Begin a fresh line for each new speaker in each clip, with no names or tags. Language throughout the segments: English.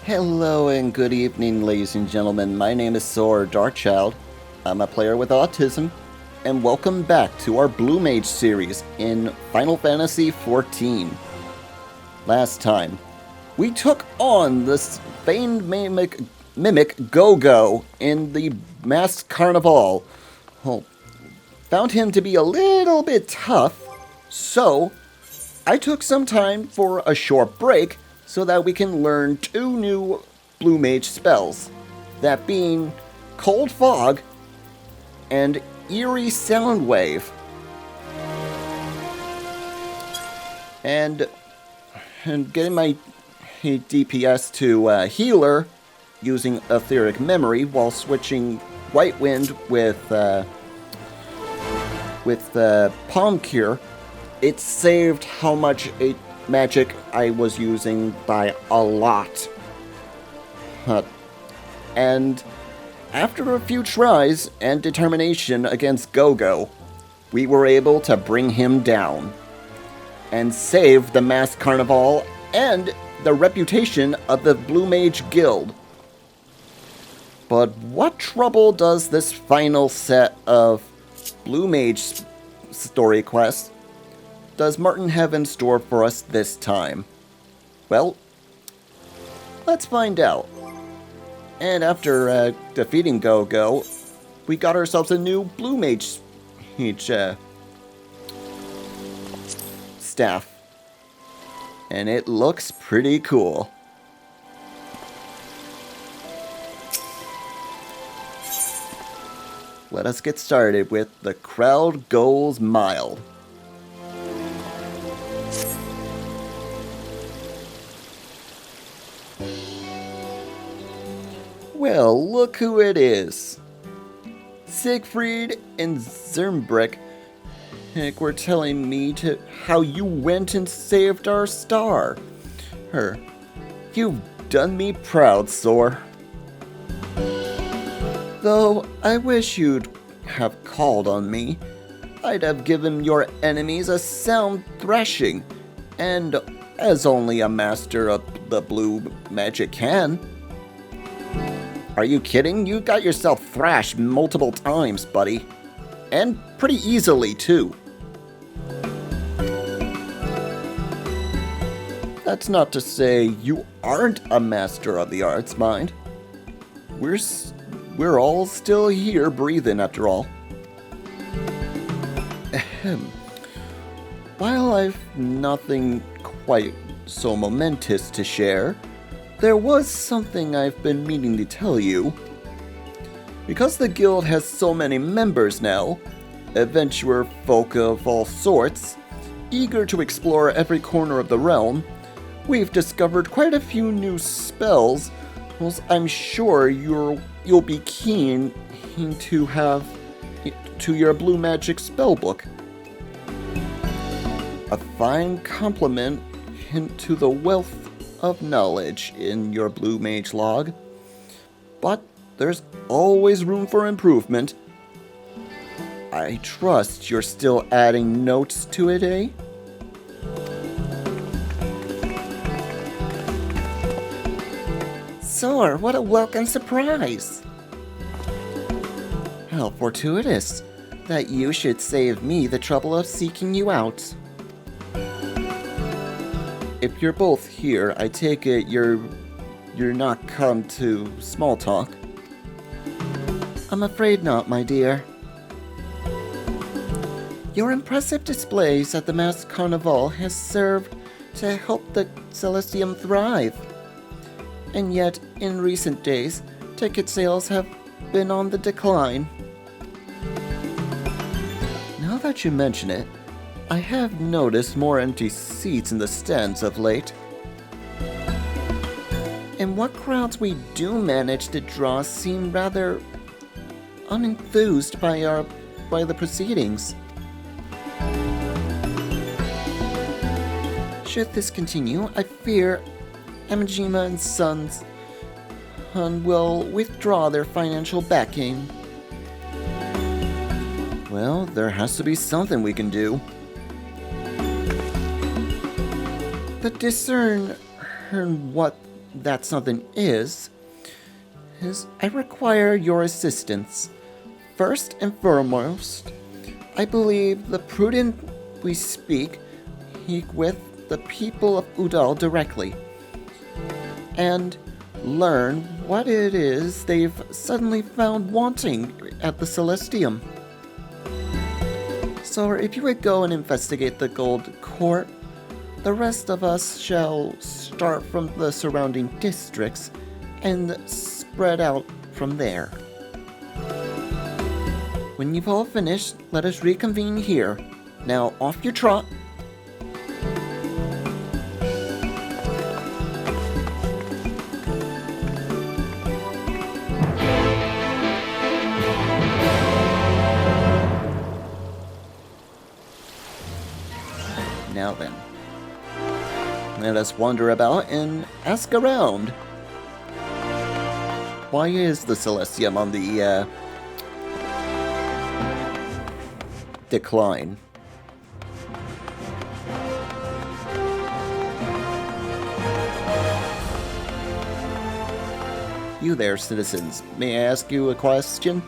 Hello and good evening, ladies and gentlemen. My name is Saur, Darkchylde. I'm a player with autism, and welcome back to our Blue Mage series in Final Fantasy XIV. Last time, we took on this famed mimic Go-Go in the masked carnival. Well, found him to be a little bit tough, so I took some time for a short break so that we can learn two new Blue Mage spells, that being Cold Fog and Eerie Sound Wave. And getting my DPS to Healer using Etheric Memory while switching White Wind with Palm Cure, it saved how much magic I was using by a lot. And after a few tries and determination against Go-Go, we were able to bring him down and save the Masked Carnival and the reputation of the Blue Mage Guild. But what trouble does this final set of Blue Mage story quests does Martin have in store for us this time? Well, let's find out. And after defeating Go-Go, we got ourselves a new Blue Mage staff. And it looks pretty cool. Let us get started with The Crowd Goes Mild. Well, look who it is. Siegfried and Zermbrick were telling me how you went and saved our star. You've done me proud, Saur. Though I wish you'd have called on me. I'd have given your enemies a sound thrashing, and as only a master of the blue magic can. Are you kidding? You got yourself thrashed multiple times, buddy. And pretty easily, too. That's not to say you aren't a master of the arts, mind. We're all still here breathing, after all. Ahem. While I've nothing quite so momentous to share, there was something I've been meaning to tell you. Because the guild has so many members now, adventurer folk of all sorts, eager to explore every corner of the realm, we've discovered quite a few new spells. Well, I'm sure you'll be keen to have to your blue magic spellbook. A fine compliment to the wealth of knowledge in your Blue Mage log, but there's always room for improvement. I trust you're still adding notes to it, eh? Saur, what a welcome surprise! How fortuitous that you should save me the trouble of seeking you out. If you're both here, I take it you're not come to small talk. I'm afraid not, my dear. Your impressive displays at the Masked Carnival has served to help the Celestium thrive. And yet, in recent days, ticket sales have been on the decline. Now that you mention it, I have noticed more empty seats in the stands of late. And what crowds we do manage to draw seem rather unenthused by the proceedings. Should this continue, I fear Amajima and Sons will withdraw their financial backing. Well, there has to be something we can do. But discern what that something is I require your assistance. First and foremost, I believe the prudent we speak with the people of Udal directly, and learn what it is they've suddenly found wanting at the Celestium. So if you would go and investigate the Gold Court, the rest of us shall start from the surrounding districts and spread out from there. When you've all finished, let us reconvene here. Now off your trot. Now then, let us wander about and ask around. Why is the Celestium on the decline? You there, citizens. May I ask you a question?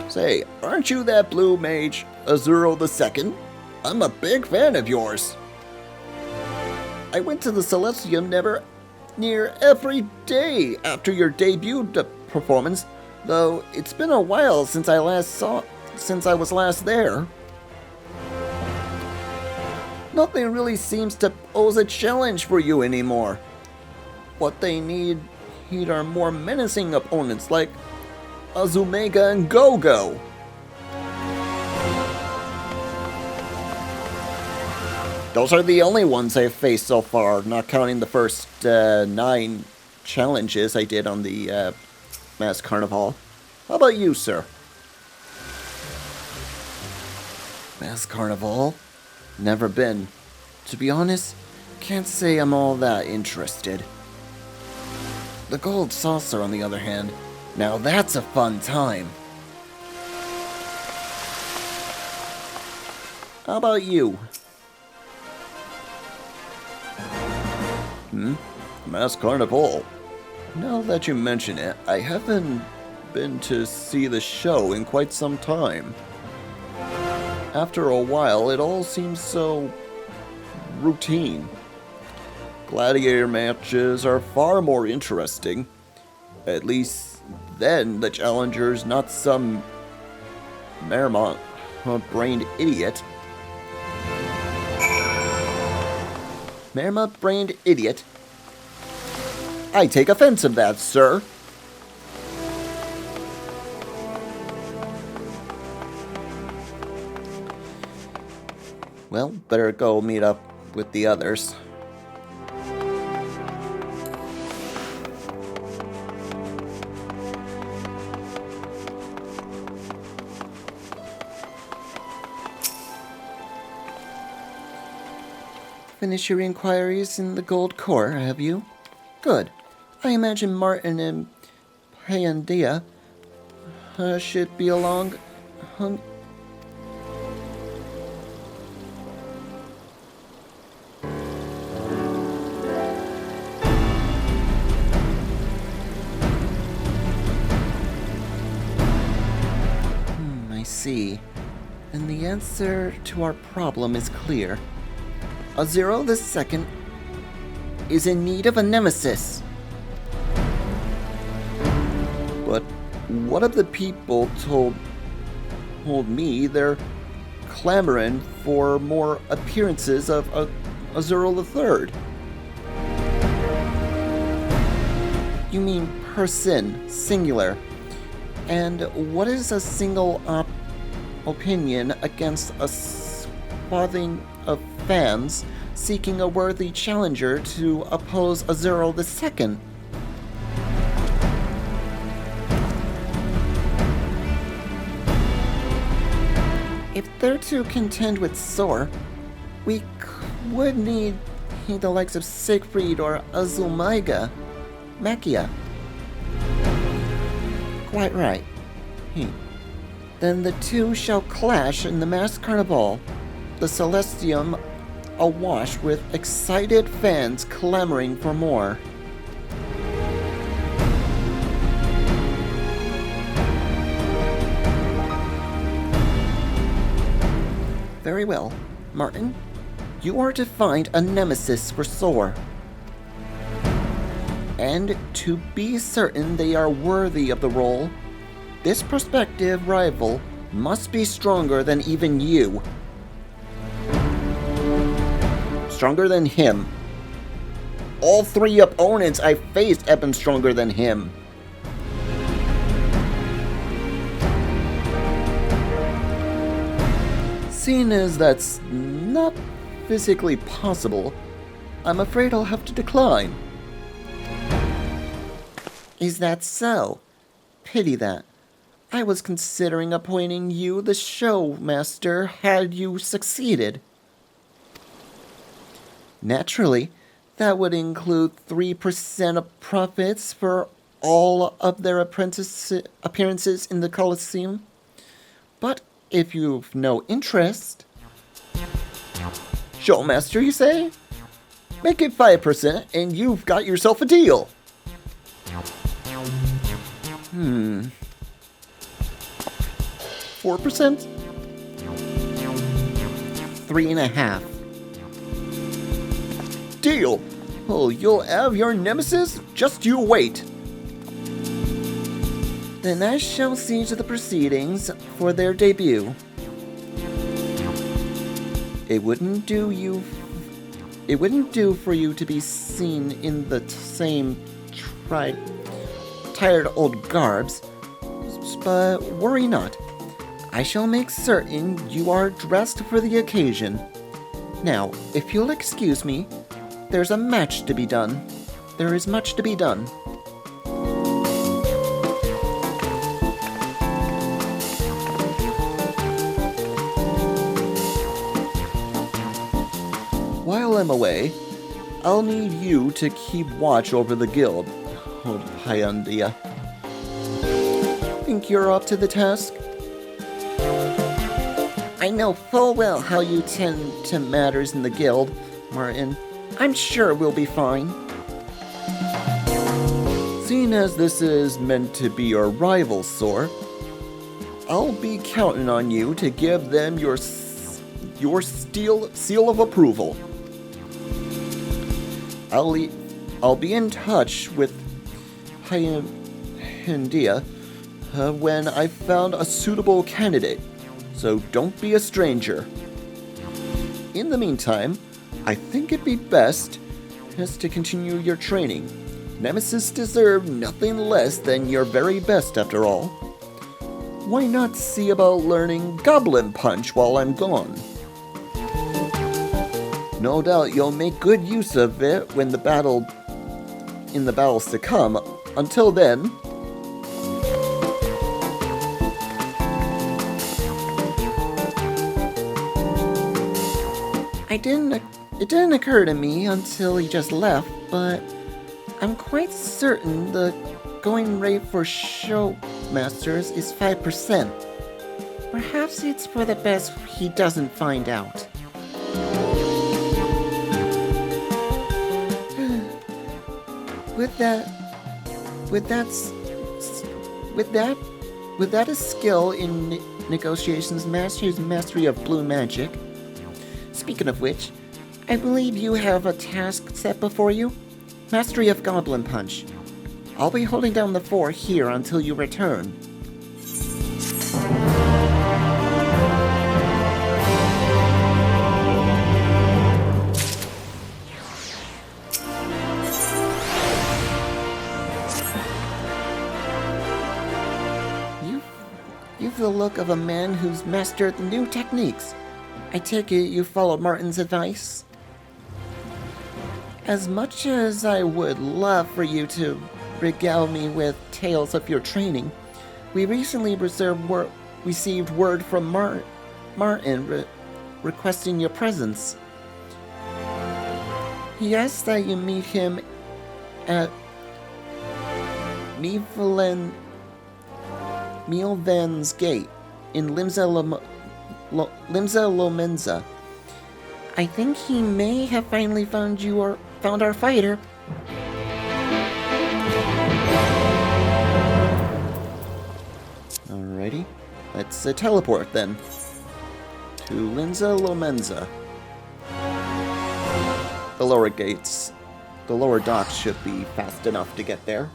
Say, aren't you that blue mage, Azuro II? I'm a big fan of yours. I went to the Celestium near every day after your debut performance, though it's been a while since I was last there. Nothing really seems to pose a challenge for you anymore. What they need are more menacing opponents like Azumega and Go-Go. Those are the only ones I've faced so far, not counting the first 9 challenges I did on the Mass Carnival. How about you, sir? Mass Carnival? Never been. To be honest, can't say I'm all that interested. The Gold Saucer, on the other hand, now that's a fun time. How about you? Mass Carnival. Now that you mention it, I haven't been to see the show in quite some time. After a while, it all seems so routine. Gladiator matches are far more interesting. At least then the challenger's not some Marmot-brained idiot. Marmot-brained idiot? I take offense of that, sir. Well, better go meet up with the others. Finish your inquiries in the Gold Court, have you? Good. I imagine Martin and Payandia should be along. I see. And the answer to our problem is clear. Azuro II is in need of a nemesis. But what if the people told me they're clamoring for more appearances of Azuro III? You mean person, singular. And what is a single opinion against a swathing of fans seeking a worthy challenger to oppose Azuro II? If they're to contend with Saur, we would need the likes of Siegfried or Azumaiga, Makia. Quite right. Then the two shall clash in the Mass Carnival. The Celestium awash with excited fans clamoring for more. Very well, Martin. You are to find a nemesis for Saur. And to be certain they are worthy of the role, this prospective rival must be stronger than even you. Stronger than him. All 3 opponents I faced have been stronger than him. Seeing as that's not physically possible, I'm afraid I'll have to decline. Is that so? Pity that. I was considering appointing you the showmaster had you succeeded. Naturally, that would include 3% of profits for all of their appearances in the Colosseum. But if you've no interest... Showmaster, you say? Make it 5% and you've got yourself a deal. 4%? 3.5%. Deal! Oh, you'll have your nemesis? Just you wait. Then I shall see to the proceedings for their debut. It wouldn't do for you to be seen in the same tired old garbs, but worry not. I shall make certain you are dressed for the occasion. Now, if you'll excuse me, there's a match to be done. There is much to be done. While I'm away, I'll need you to keep watch over the guild. Oh, Hyundia. Think you're up to the task? I know full well how you tend to matters in the guild, Martin. I'm sure we'll be fine. Seeing as this is meant to be your rival, Saur, I'll be counting on you to give them your seal of approval. I'll be in touch with Hyundia when I've found a suitable candidate, so don't be a stranger. In the meantime, I think it'd be best to continue your training. Nemesis deserve nothing less than your very best, after all. Why not see about learning Goblin Punch while I'm gone? No doubt you'll make good use of it in the battles to come. Until then, it didn't occur to me until he just left, but I'm quite certain the going rate for showmasters is 5%. Perhaps it's for the best he doesn't find out. With that a skill in negotiations, mastery of blue magic. Speaking of which, I believe you have a task set before you. Mastery of Goblin Punch. I'll be holding down the fort here until you return. You've the look of a man who's mastered new techniques. I take it you followed Martin's advice? As much as I would love for you to regale me with tales of your training, we recently received word from Martin requesting your presence. He asks that you meet him at Mielvan's Gate in Limsa Lomenza. I think he may have finally found you or found our fighter. Alrighty. Let's teleport then. To Linza Lomenza. The lower gates, the lower docks should be fast enough to get there.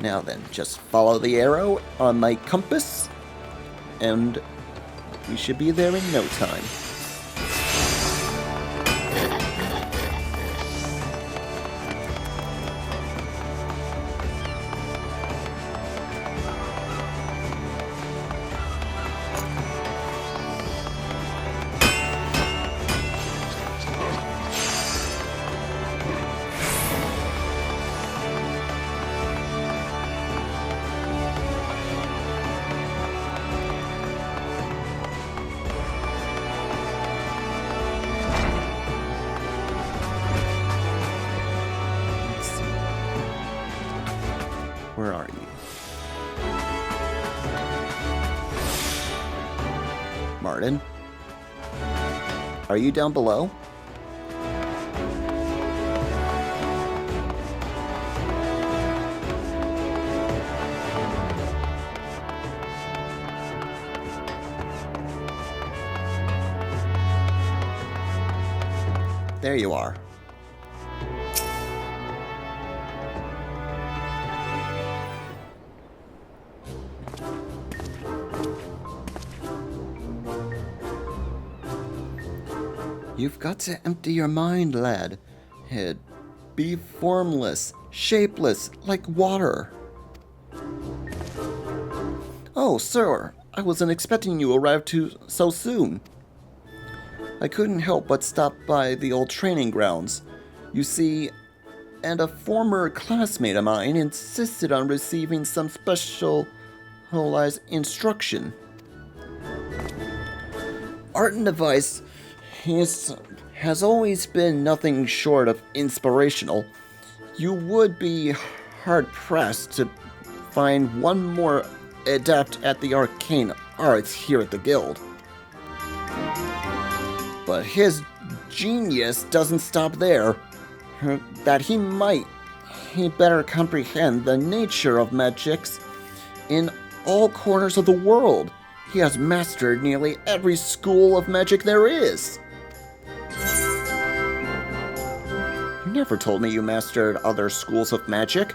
Now then, just follow the arrow on my compass, and we should be there in no time. Where are you? Martin? Are you down below? There you are. You've got to empty your mind, lad. Head. Be formless, shapeless, like water. Oh, sir, I wasn't expecting you to arrive so soon. I couldn't help but stop by the old training grounds. You see, and a former classmate of mine insisted on receiving some specialized instruction. Art and device has always been nothing short of inspirational. You would be hard-pressed to find one more adept at the arcane arts here at the guild. But his genius doesn't stop there. That he better comprehend the nature of magics in all corners of the world. He has mastered nearly every school of magic there is. You never told me you mastered other schools of magic.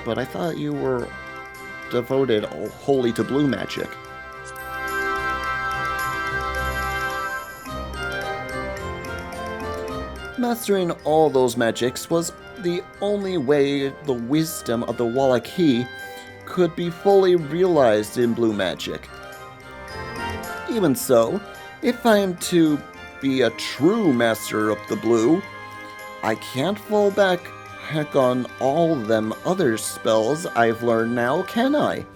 But I thought you were devoted wholly to blue magic. Mastering all those magics was the only way the wisdom of the Wallachie could be fully realized in blue magic. Even so, if I am to be a true master of the blue, I can't fall back on all them other spells I've learned now, can I?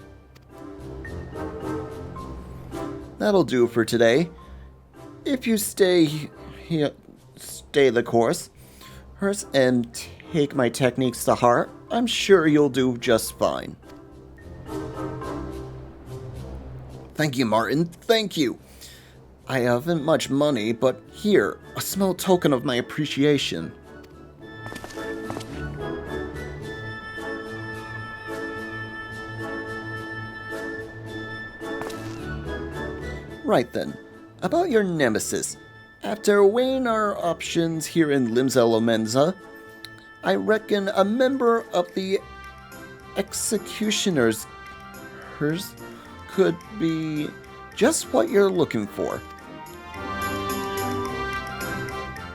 That'll do for today. If you stay the course, and take my techniques to heart, I'm sure you'll do just fine. Thank you, Martin. Thank you. I haven't much money, but here, a small token of my appreciation. Right then, about your nemesis. After weighing our options here in Linza Lomenza, I reckon a member of the executioners could be just what you're looking for.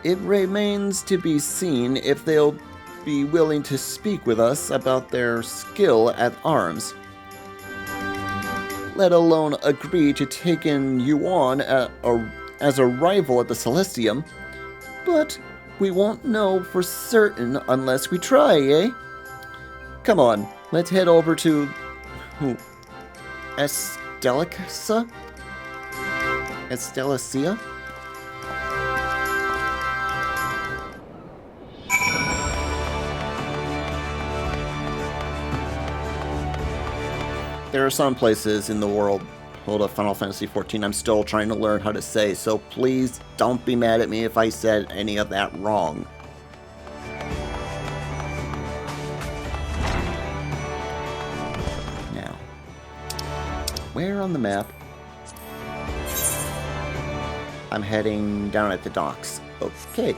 It remains to be seen if they'll be willing to speak with us about their skill at arms, let alone agree to taking you on as a rival at the Celestium. But we won't know for certain unless we try, eh? Come on, let's head over to Estelicia? There are some places in the world of Final Fantasy XIV I'm still trying to learn how to say, so please don't be mad at me if I said any of that wrong. Now, where on the map? I'm heading down at the docks. Okay.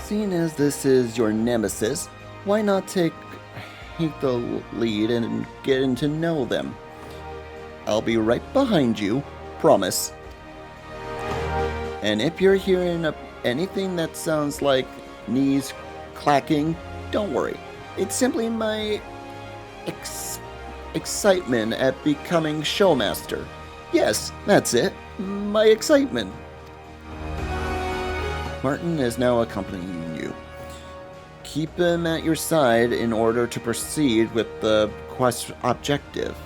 Seeing as this is your nemesis, why not take the lead and getting to know them? I'll be right behind you, promise. And if you're hearing anything that sounds like knees clacking, don't worry. It's simply my excitement at becoming showmaster. Yes, that's it. My excitement. Martin is now accompanying you. Keep him at your side in order to proceed with the quest objective.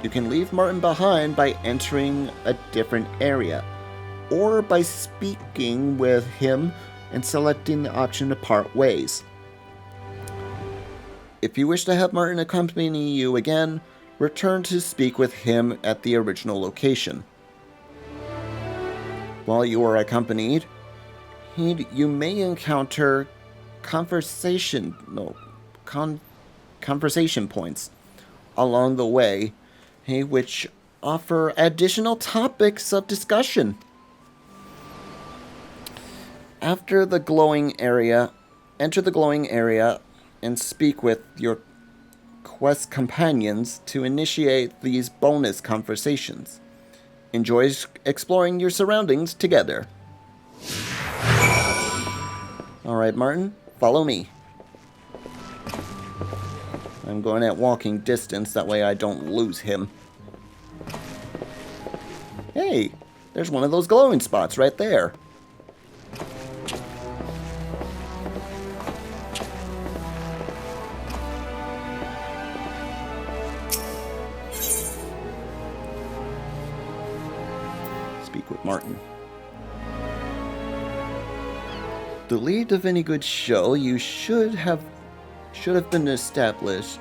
You can leave Martin behind by entering a different area, or by speaking with him and selecting the option to part ways. If you wish to have Martin accompany you again, return to speak with him at the original location. While you are accompanied, you may encounter conversation points along the way, which offer additional topics of discussion. Enter the glowing area and speak with your quest companions to initiate these bonus conversations. Enjoy exploring your surroundings together. Alright, Martin, follow me. I'm going at walking distance, that way I don't lose him. Hey, there's one of those glowing spots right there. With Martin. The lead of any good show, you should have been established.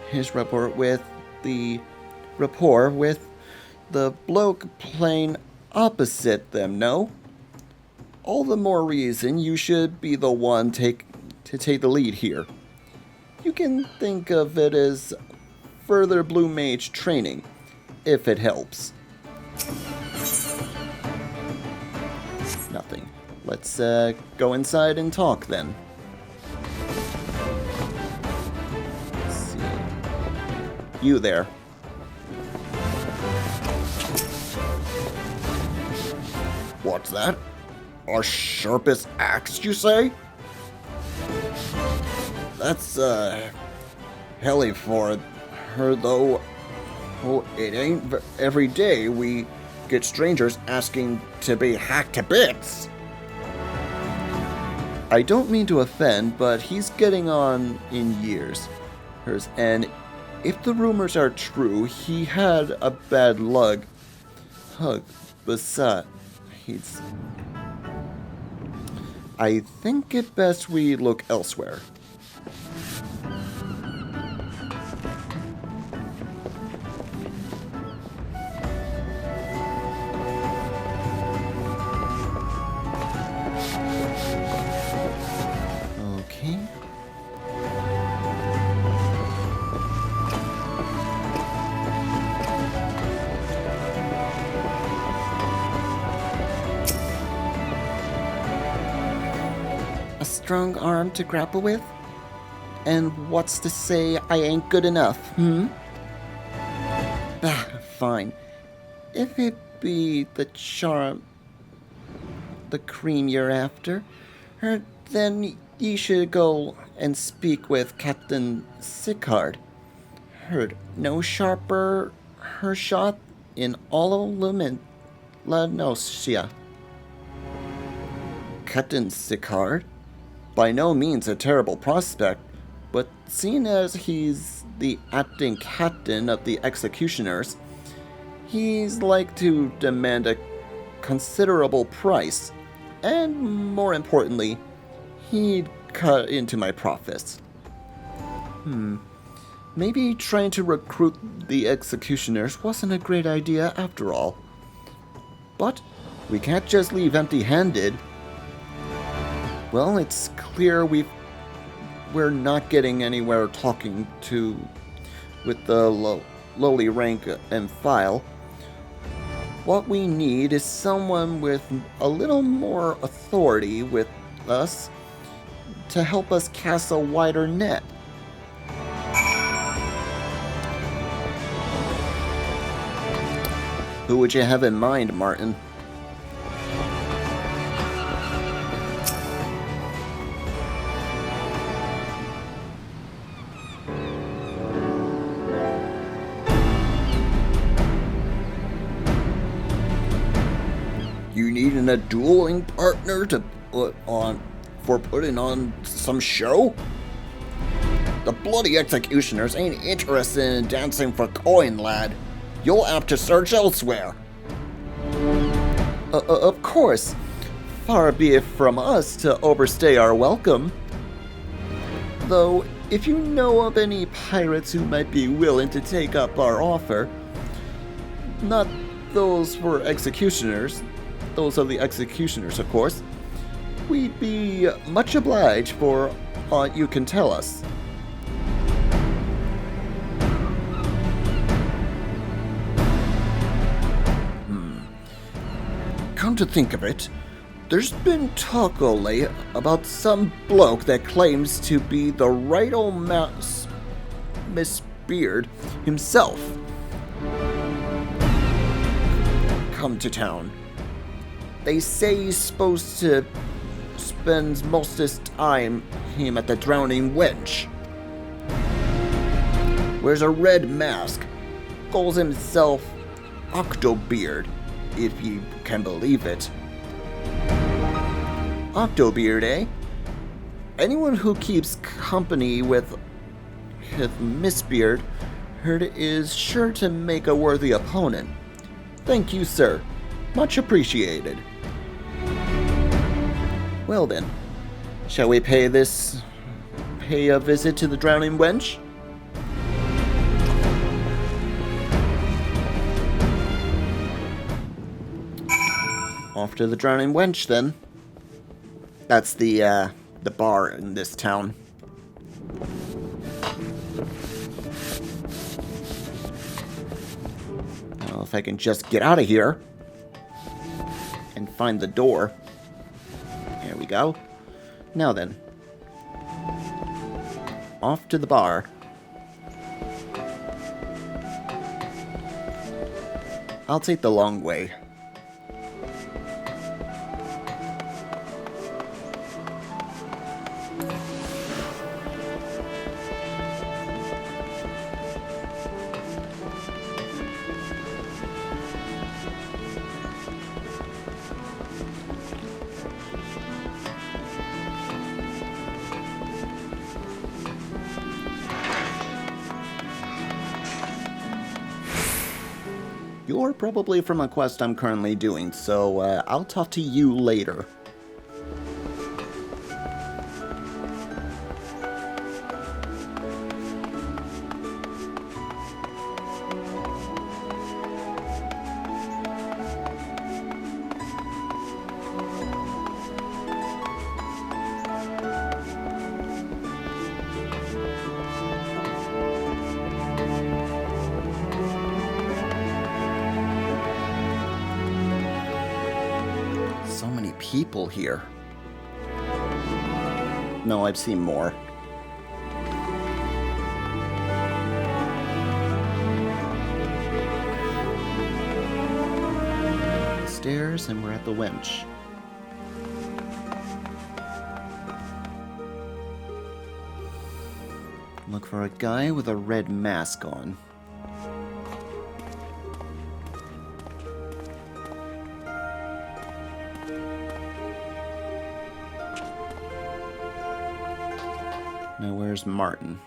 His rapport with the bloke playing opposite them, no? All the more reason you should be the one to take the lead here. You can think of it as further Blue Mage training, if it helps. Nothing. Let's go inside and talk then. Let's see. You there. What's that? Our sharpest axe, you say? That's helly for her, though. Oh, it ain't every day we get strangers asking to be hacked to bits. I don't mean to offend, but he's getting on in years. And if the rumors are true, he had a bad luck. Besides, I think it best we look elsewhere. strong arm to grapple with? And what's to say I ain't good enough, Ah, fine. If it be the charm, the cream you're after, then ye should go and speak with Captain Sicard. Heard no sharper her shot in all Luminosia. Captain Sicard? By no means a terrible prospect, but seeing as he's the acting captain of the executioners, he's like to demand a considerable price, and more importantly, he'd cut into my profits. Maybe trying to recruit the executioners wasn't a great idea after all. But we can't just leave empty-handed. Well, it's clear we're not getting anywhere talking with the lowly rank and file. What we need is someone with a little more authority with us to help us cast a wider net. Who would you have in mind, Martin? You needing a dueling partner to putting on some show? The bloody executioners ain't interested in dancing for coin, lad. You'll have to search elsewhere. Of course. Far be it from us to overstay our welcome. Though, if you know of any pirates who might be willing to take up our offer, not those for executioners, those of the executioners, of course, we'd be much obliged for aught you can tell us. Come to think of it, there's been talk o' late about some bloke that claims to be the right old Miss Beard himself come to town. They say he's supposed to spend most of his time at the Drowning Wench. Wears a red mask, calls himself Octobeard, if you can believe it. Octobeard, eh? Anyone who keeps company with Miss Beard is sure to make a worthy opponent. Thank you, sir. Much appreciated. Well then, shall we pay a visit to the Drowning Wench? Off to the Drowning Wench, then. That's the bar in this town. Well, if I can just get out of here and find the door. There we go. Now then. Off to the bar. I'll take the long way. You're probably from a quest I'm currently doing, so I'll talk to you later. People here. No, I've seen more. Stairs, and we're at the winch. Look for a guy with a red mask on. Now where's Martin?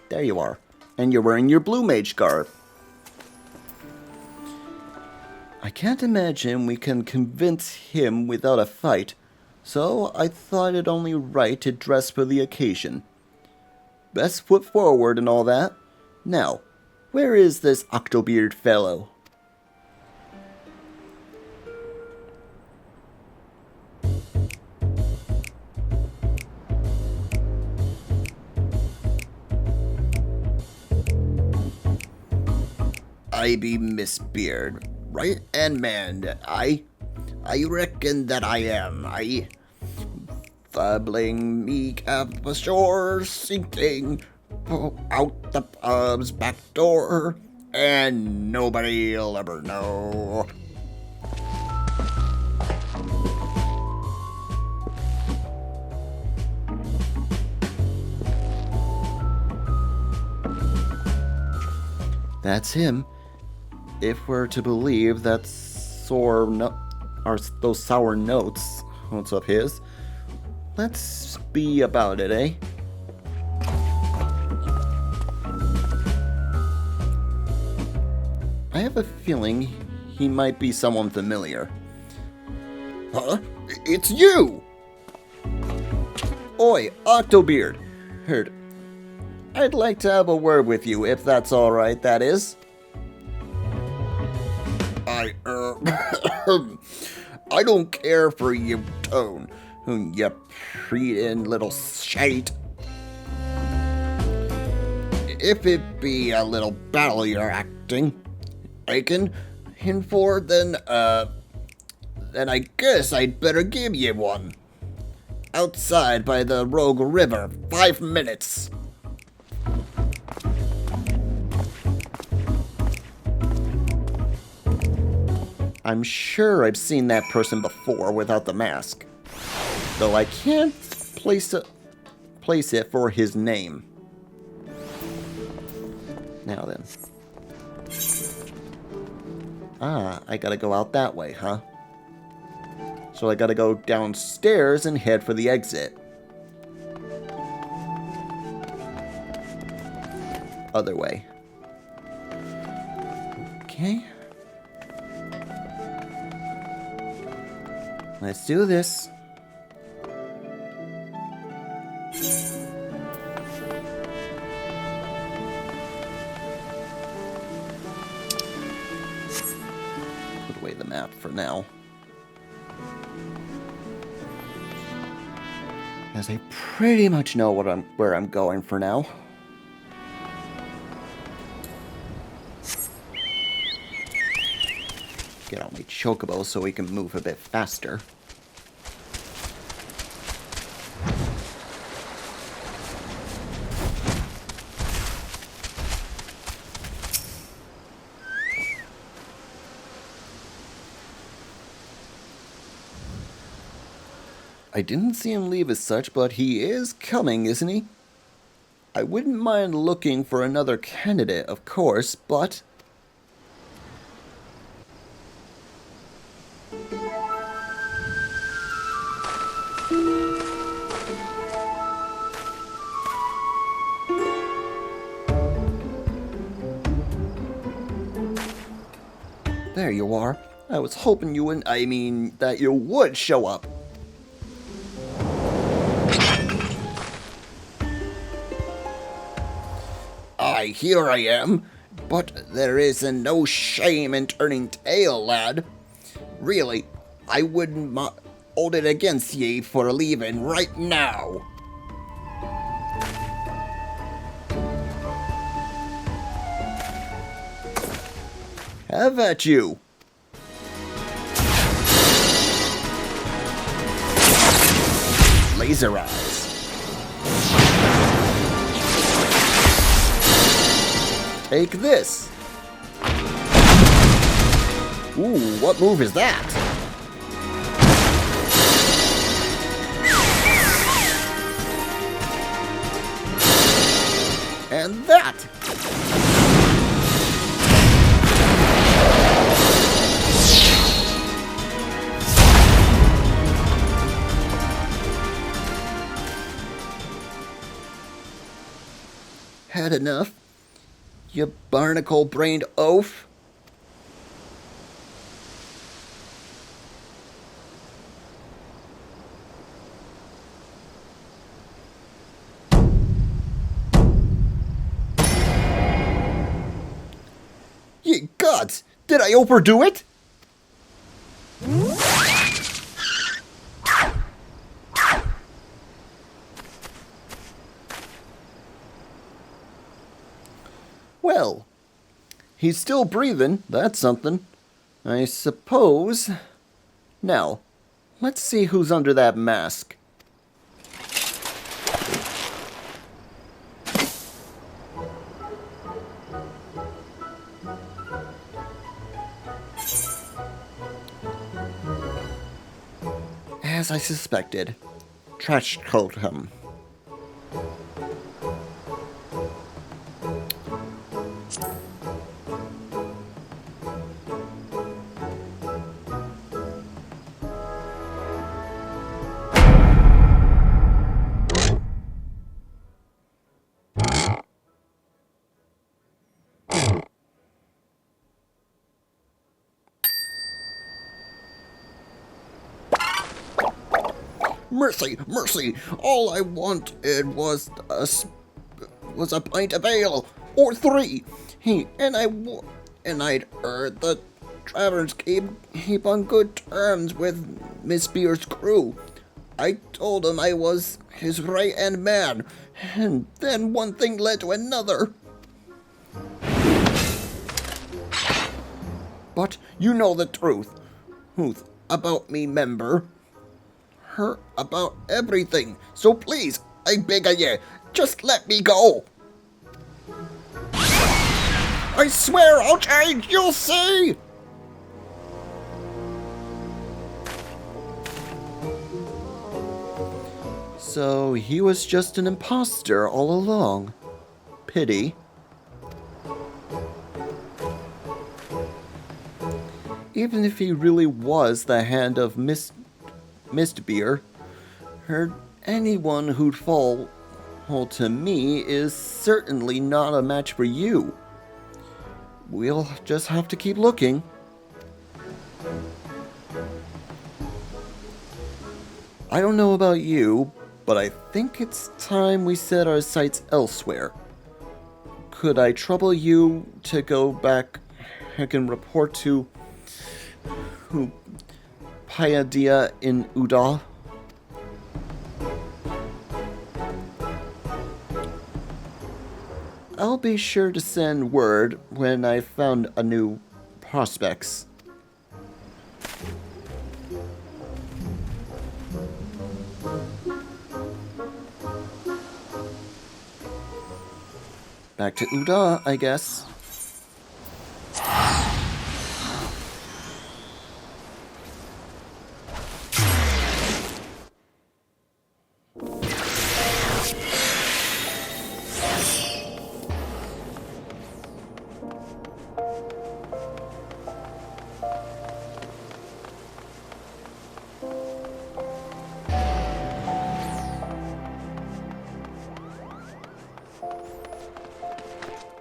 There you are. And you're wearing your blue mage garb. I can't imagine we can convince him without a fight, so I thought it only right to dress for the occasion. Best foot forward and all that. Now, where is this Octobeard fellow? I be Miss Beard, right and man, I reckon that I am, fumbling meek at the shore, sinking out the pub's back door, and nobody'll ever know. That's him. If we're to believe that those sour notes of his, let's be about it, eh? I have a feeling he might be someone familiar. Huh? It's you! Oi, Octobeard! Heard. I'd like to have a word with you, if that's alright, that is. I don't care for you, Tone, you pretin' little shite. If it be a little battle you're acting, in for, then I guess I'd better give you one. Outside by the Rogue River, 5 minutes. I'm sure I've seen that person before without the mask, though I can't place it for his name. Now then. Ah, I gotta go out that way, huh? So I gotta go downstairs and head for the exit. Other way. Okay. Let's do this. Put away the map for now, as I pretty much know where I'm going for now. Get out my chocobo so we can move a bit faster. I didn't see him leave as such, but he is coming, isn't he? I wouldn't mind looking for another candidate, of course, but... There you are. I was hoping you wouldn't, that you would show up. Aye, here I am. But there is no shame in turning tail, lad. Really, I wouldn't hold it against ye for leaving right now. Have at you! Laser eyes. Take this! Ooh, what move is that? And that! Had enough? You barnacle-brained oaf? Ye gods! Did I overdo it? Well, he's still breathing. That's something. I suppose. Now, let's see who's under that mask. As I suspected, Darkchylde. Mercy, mercy! All I wanted was a pint of ale, or 3. I'd heard the Travers keep on good terms with Miss Beer's crew. I told him I was his right-hand man, and then one thing led to another. But you know the truth about me, member. Her about everything, so please, I beg of you, just let me go. I swear I'll change, you'll see! So he was just an imposter all along. Pity. Even if he really was the hand of Mistbeer, anyone who'd fall to me is certainly not a match for you. We'll just have to keep looking. I don't know about you, but I think it's time we set our sights elsewhere. Could I trouble you to go back and report to Paideia in Uda? I'll be sure to send word when I found a new prospects. Back to Uda, I guess.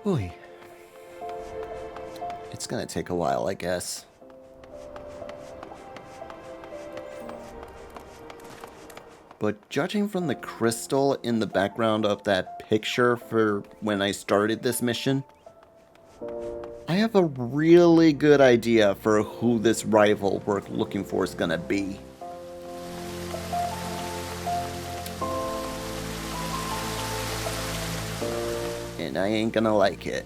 Oy. It's gonna take a while, I guess. But judging from the crystal in the background of that picture for when I started this mission, I have a really good idea for who this rival we're looking for is gonna be. And I ain't gonna like it.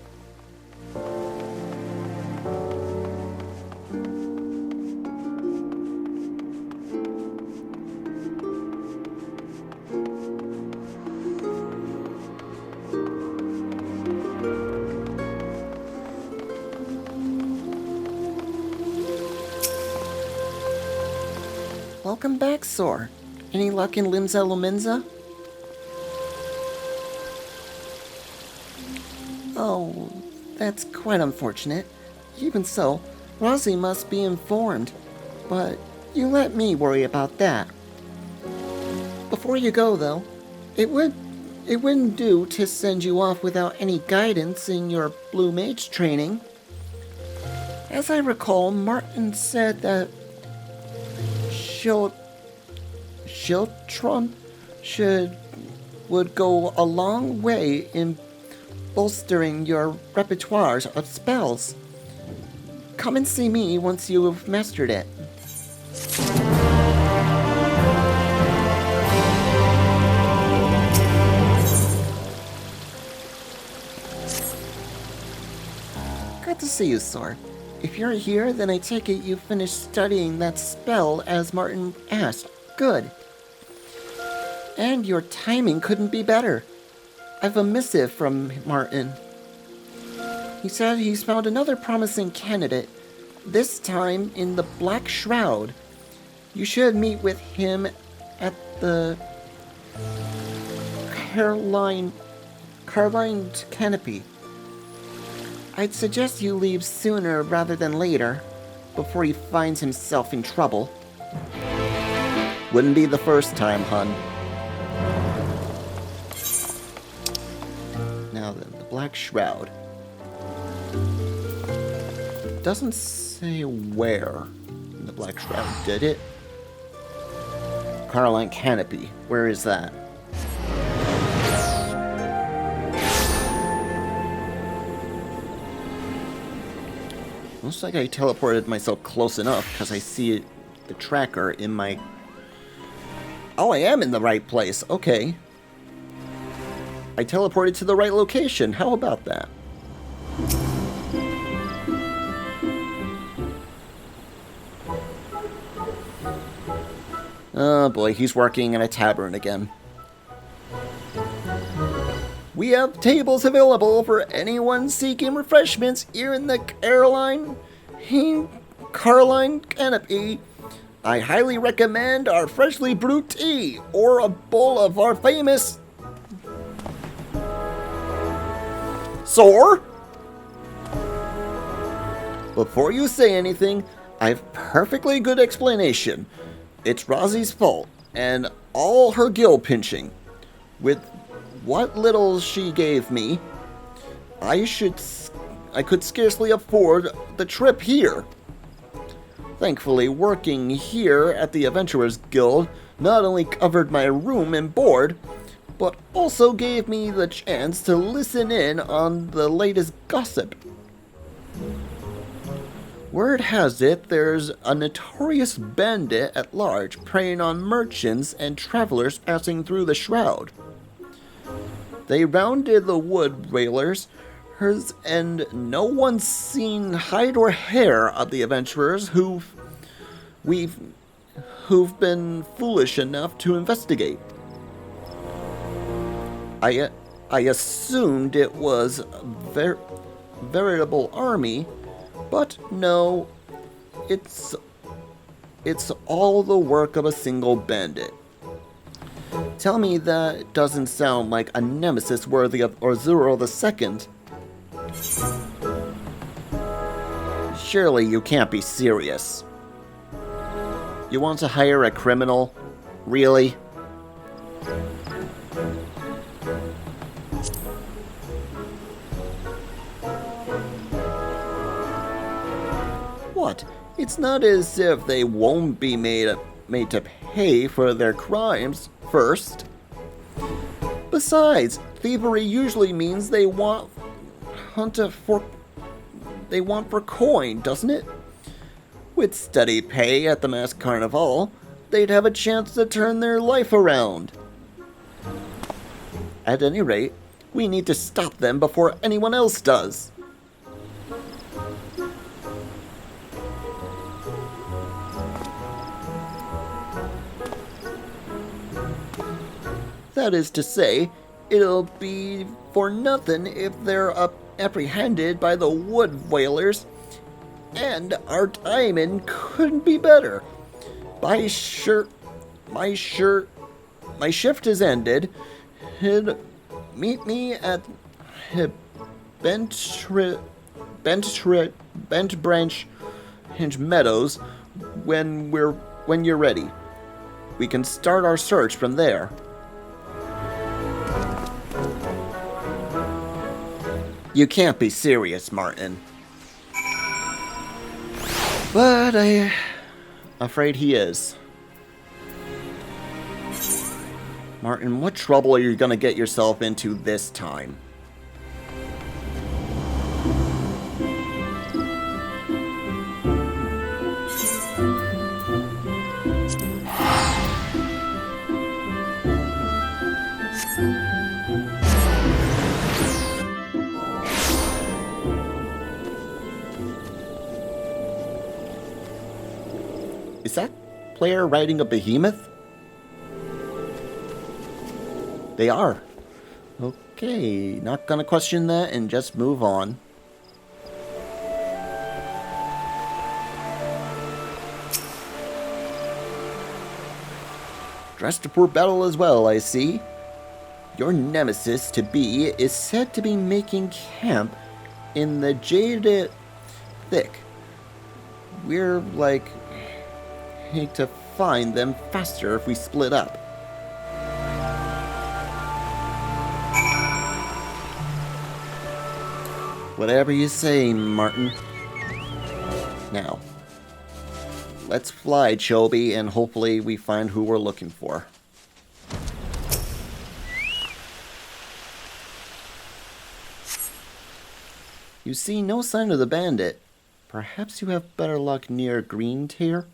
Welcome back, Saur. Any luck in Limsa Lominsa? Oh, that's quite unfortunate. Even so, Rosie must be informed. But you let me worry about that. Before you go, though, it wouldn't do to send you off without any guidance in your Blue Mage training. As I recall, Martin said that Shiltron would go a long way in bolstering your repertoire of spells. Come and see me once you have mastered it. Good to see you, Saur. If you're here, then I take it you finished studying that spell as Martin asked. Good. And your timing couldn't be better. I've a missive from Martin. He said he's found another promising candidate, this time in the Black Shroud. You should meet with him at the Carline Canopy. I'd suggest you leave sooner rather than later, before he finds himself in trouble. Wouldn't be the first time, hun. Now then, the Black Shroud. Doesn't say where in the Black Shroud, did it? Carline Canopy. Where is that? Looks like I teleported myself close enough because I see the tracker in my... Oh, I am in the right place. Okay. I teleported to the right location. How about that? Oh boy, he's working in a tavern again. We have tables available for anyone seeking refreshments here in the Carline Canopy. I highly recommend our freshly brewed tea or a bowl of our famous Saur. Before you say anything, I've perfectly good explanation. It's Rosie's fault and all her gill pinching. With what little she gave me, I could scarcely afford the trip here. Thankfully, working here at the Adventurers Guild not only covered my room and board, but also gave me the chance to listen in on the latest gossip. Word has it there's a notorious bandit at large preying on merchants and travelers passing through the Shroud. They rounded the wood railers, and no one's seen hide or hair of the adventurers who've been foolish enough to investigate. I assumed it was a veritable army, but no, it's all the work of a single bandit. Tell me that doesn't sound like a nemesis worthy of Orzuro II. Surely you can't be serious. You want to hire a criminal? Really? What? It's not as if they won't be made to pay for their crimes first. Besides, thievery usually means they want for coin, doesn't it? With steady pay at the masked carnival, they'd have a chance to turn their life around. At any rate, we need to stop them before anyone else does. That is to say, it'll be for nothing if they're apprehended by the wood whalers, and our timing couldn't be better. My shirt, my shift is ended. Meet me at Bent Branch Hinge Meadows when you're ready. We can start our search from there. You can't be serious, Martin. But I'm afraid he is. Martin, what trouble are you going to get yourself into this time? Is that player riding a behemoth? They are. Okay, not gonna question that and just move on. Dressed for battle as well, I see. Your nemesis-to-be is said to be making camp in the Jade Thick. We're hate to find them faster if we split up. Whatever you say, Martin. Now, let's fly, Chobi, and hopefully we find who we're looking for. You see no sign of the bandit. Perhaps you have better luck near Green Tier?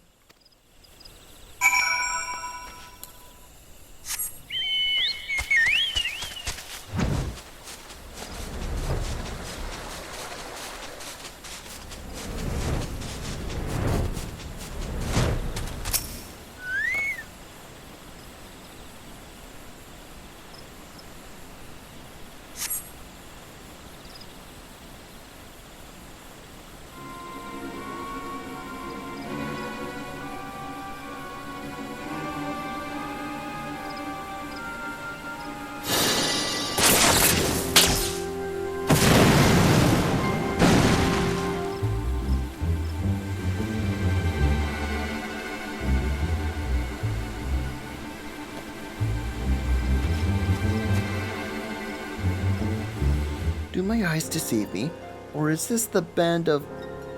Do my eyes deceive me, or is this the band of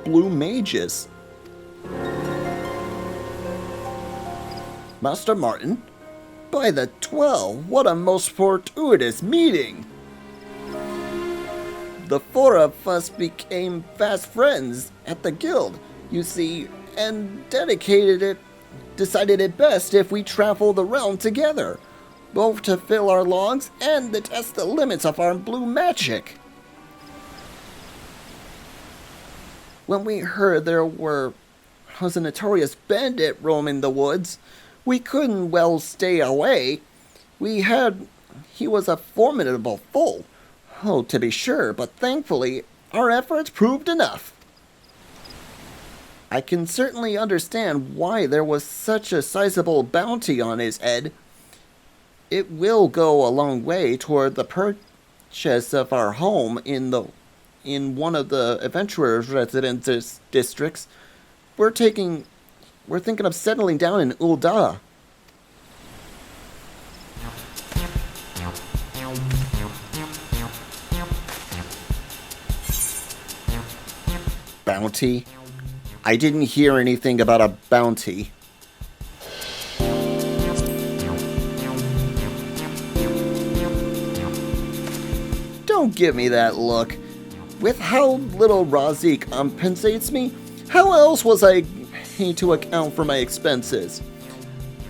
blue mages? Master Martin? By the 12, what a most fortuitous meeting! The four of us became fast friends at the guild, you see, and decided it best if we travel the realm together, both to fill our logs and to test the limits of our blue magic. When we heard there was a notorious bandit roaming the woods, we couldn't well stay away. He was a formidable foe. Oh, to be sure, but thankfully, our efforts proved enough. I can certainly understand why there was such a sizable bounty on his head. It will go a long way toward the purchase of our home in one of the adventurers' residence districts. We're thinking of settling down in Ul'dah. Bounty? I didn't hear anything about a bounty. Don't give me that look. With how little Rosie compensates me, how else was I to account for my expenses?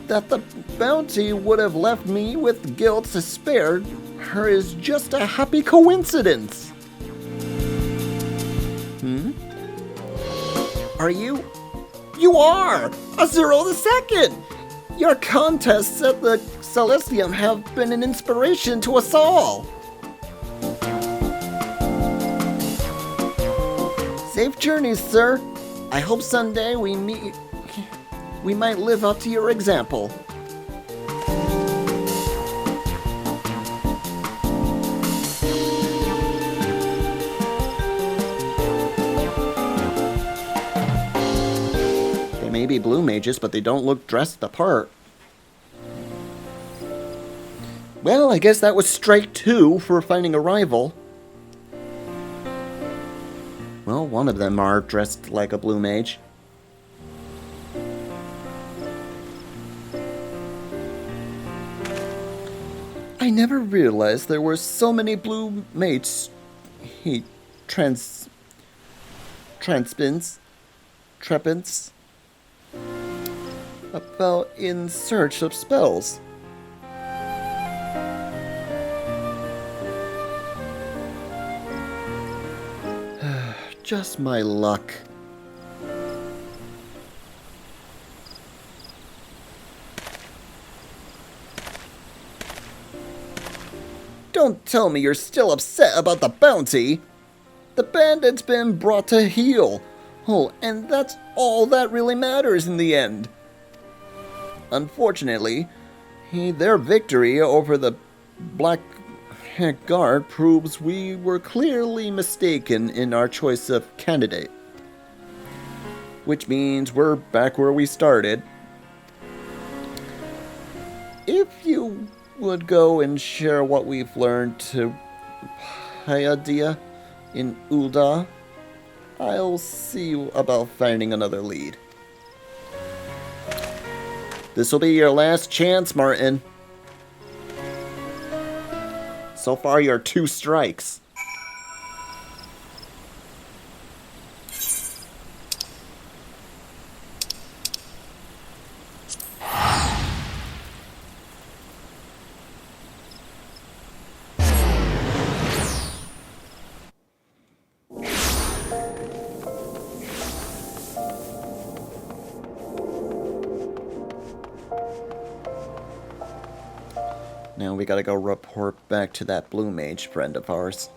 That the bounty would have left me with guilt to spare her is just a happy coincidence. Are you? You are! A Zero the Second! Your contests at the Celestium have been an inspiration to us all. Safe journeys, sir. I hope someday we we might live up to your example. They may be blue mages, but they don't look dressed the part. Well, I guess that was strike 2 for finding a rival. Well, one of them are dressed like a blue mage. I never realized there were so many blue mages. Trepins about in search of spells. Just my luck. Don't tell me you're still upset about the bounty. The bandit's been brought to heel. Oh, and that's all that really matters in the end. Unfortunately, their victory over the Black Guard proves we were clearly mistaken in our choice of candidate. Which means we're back where we started. If you would go and share what we've learned to Pyadia in Ulda, I'll see about finding another lead. This'll be your last chance, Martin. So far, you're 2 strikes. Now we gotta go report back to that blue mage friend of ours.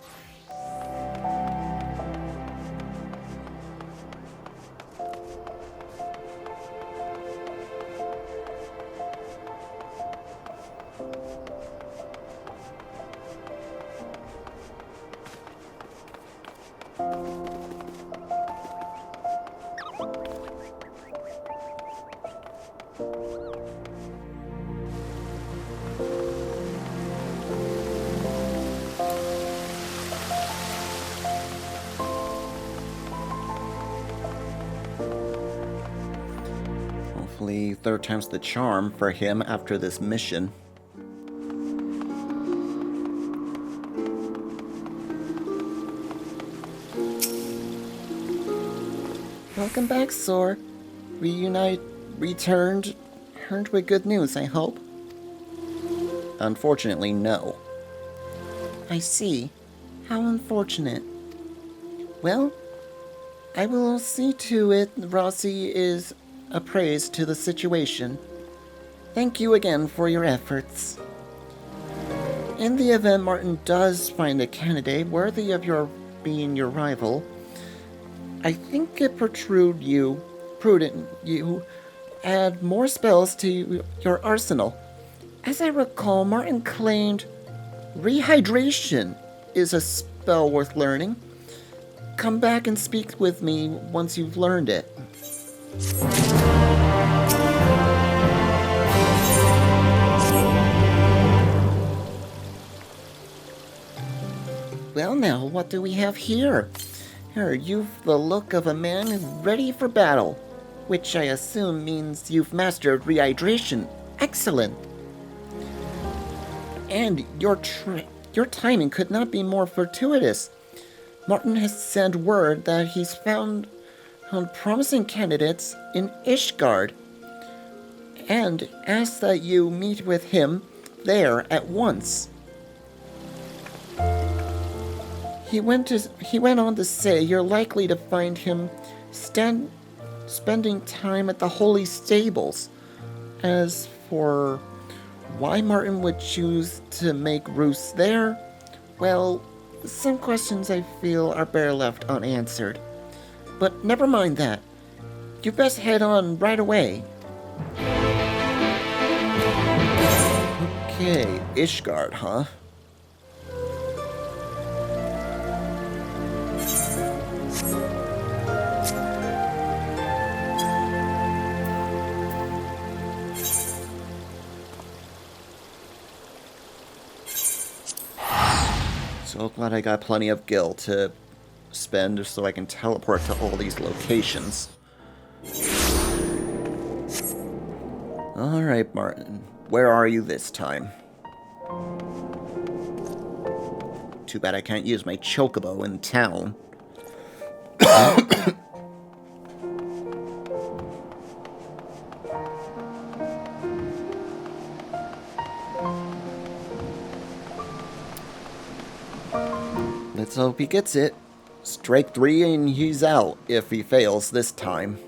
Hopefully, 3rd time's the charm for him after this mission. Welcome back, Saur. Returned with good news, I hope. Unfortunately, no. I see. How unfortunate. Well, I will see to it Rosie is appraised to the situation. Thank you again for your efforts. In the event Martin does find a candidate worthy of being your rival, I think it prudent you add more spells to your arsenal. As I recall, Martin claimed rehydration is a spell worth learning. Come back and speak with me once you've learned it. Well now, what do we have here? Here, you've the look of a man ready for battle, which I assume means you've mastered rehydration. Excellent! And your timing could not be more fortuitous. Martin has sent word that he's found promising candidates in Ishgard, and asked that you meet with him there at once. He went on to say you're likely to find him spending time at the Holy Stables. As for why Martin would choose to make roosts there, well, some questions I feel are better left unanswered. But never mind that. You best head on right away. Okay, Ishgard, huh? So glad I got plenty of gil to spend so I can teleport to all these locations. Alright, Martin. Where are you this time? Too bad I can't use my chocobo in town. Let's hope he gets it. Strike 3 and he's out if he fails this time.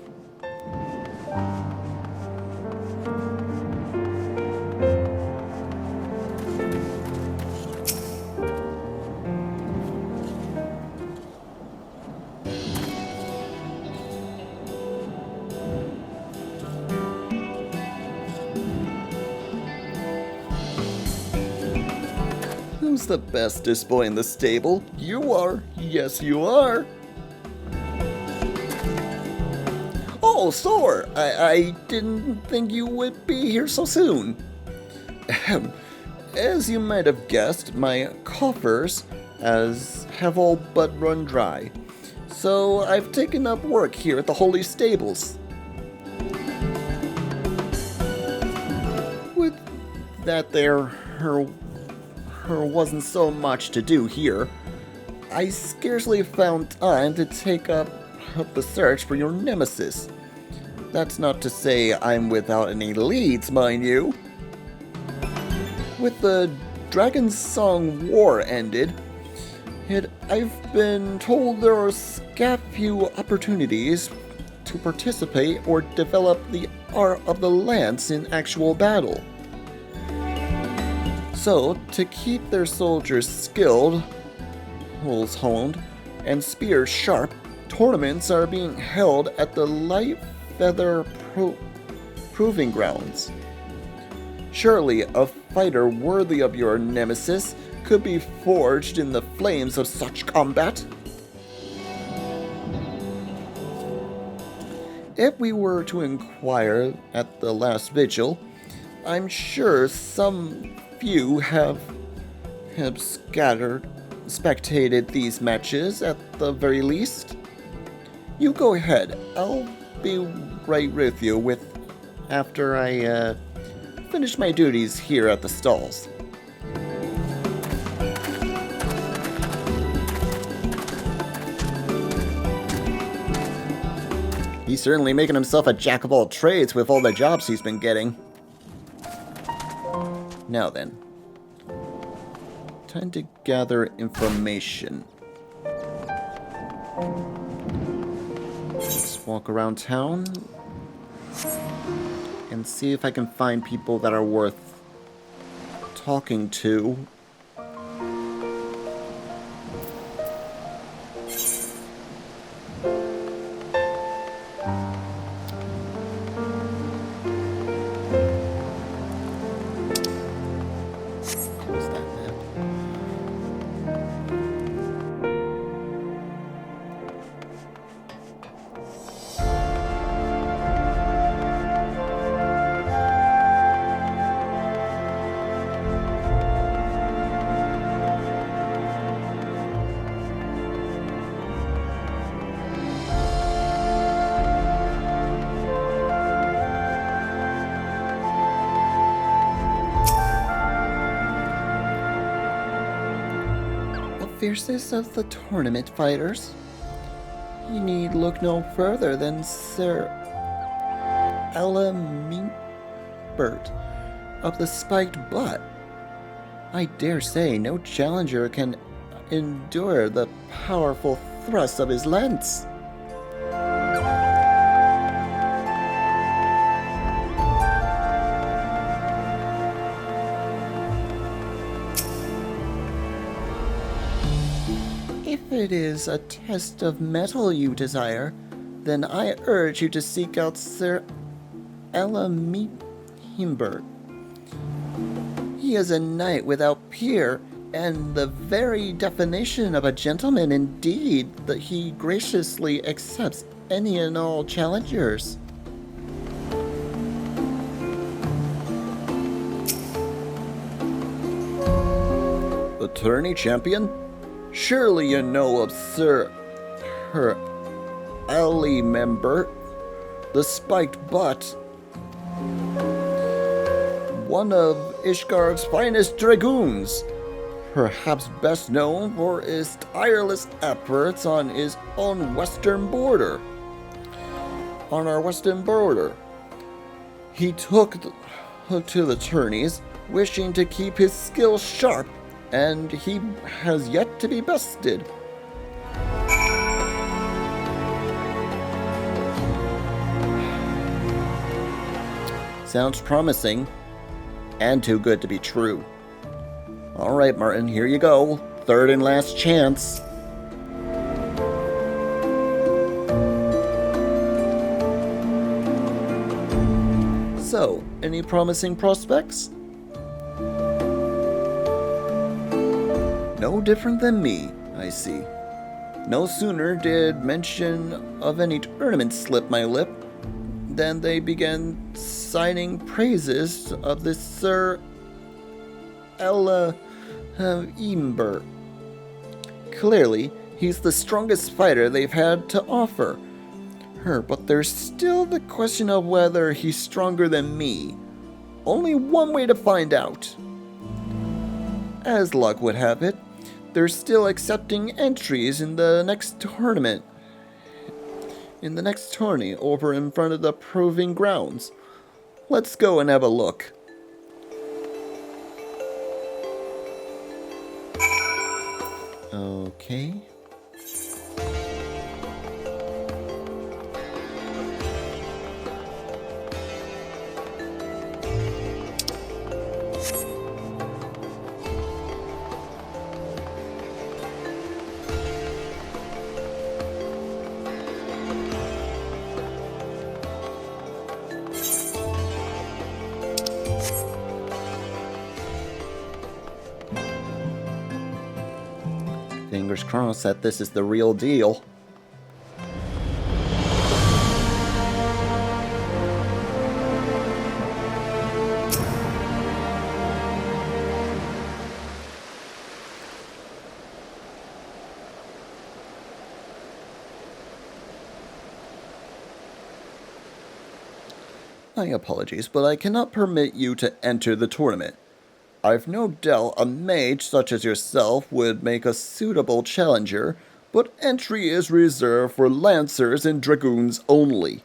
Who's the bestest boy in the stable? You are. Yes, you are. Oh, Saur! I didn't think you would be here so soon. As you might have guessed, my coffers have all but run dry. So I've taken up work here at the Holy Stables. With that there, her wasn't so much to do here. I scarcely found time to take up the search for your nemesis. That's not to say I'm without any leads, mind you. With the Dragon Song War ended, I've been told there are few opportunities to participate or develop the art of the lance in actual battle. So, to keep their soldiers skilled, holes honed, and spears sharp, tournaments are being held at the Light Feather Proving Grounds. Surely a fighter worthy of your nemesis could be forged in the flames of such combat. If we were to inquire at the last vigil, I'm sure some few have spectated these matches at the very least. You go ahead. I'll be right with you after I finish my duties here at the stalls. He's certainly making himself a jack of all trades with all the jobs he's been getting. Now then, time to gather information. Let's walk around town and see if I can find people that are worth talking to. Fiercest of the tournament fighters. You need look no further than Sir Elamimbert of the Spiked Butt. I dare say no challenger can endure the powerful thrust of his lance. If it is a test of metal you desire, then I urge you to seek out Sir Himbert. He is a knight without peer, and the very definition of a gentleman indeed, that he graciously accepts any and all challengers. Attorney champion? Surely you know of her alley member, the spiked butt, one of Ishgard's finest dragoons, perhaps best known for his tireless efforts on his own western border. On our western border, he took to the tourneys, wishing to keep his skills sharp, and he has yet to be bested. Sounds promising, and too good to be true. All right, Martin, here you go. Third and last chance. So, any promising prospects? No different than me, I see. No sooner did mention of any tournament slip my lip than they began signing praises of this Sir Ebenbert. Clearly, he's the strongest fighter they've had to offer. But there's still the question of whether he's stronger than me. Only one way to find out. As luck would have it, they're still accepting entries in the next tournament. In the next tourney over in front of the proving grounds. Let's go and have a look. Okay. Fingers crossed that this is the real deal. My apologies, but I cannot permit you to enter the tournament. I've no doubt a mage such as yourself would make a suitable challenger, but entry is reserved for lancers and dragoons only.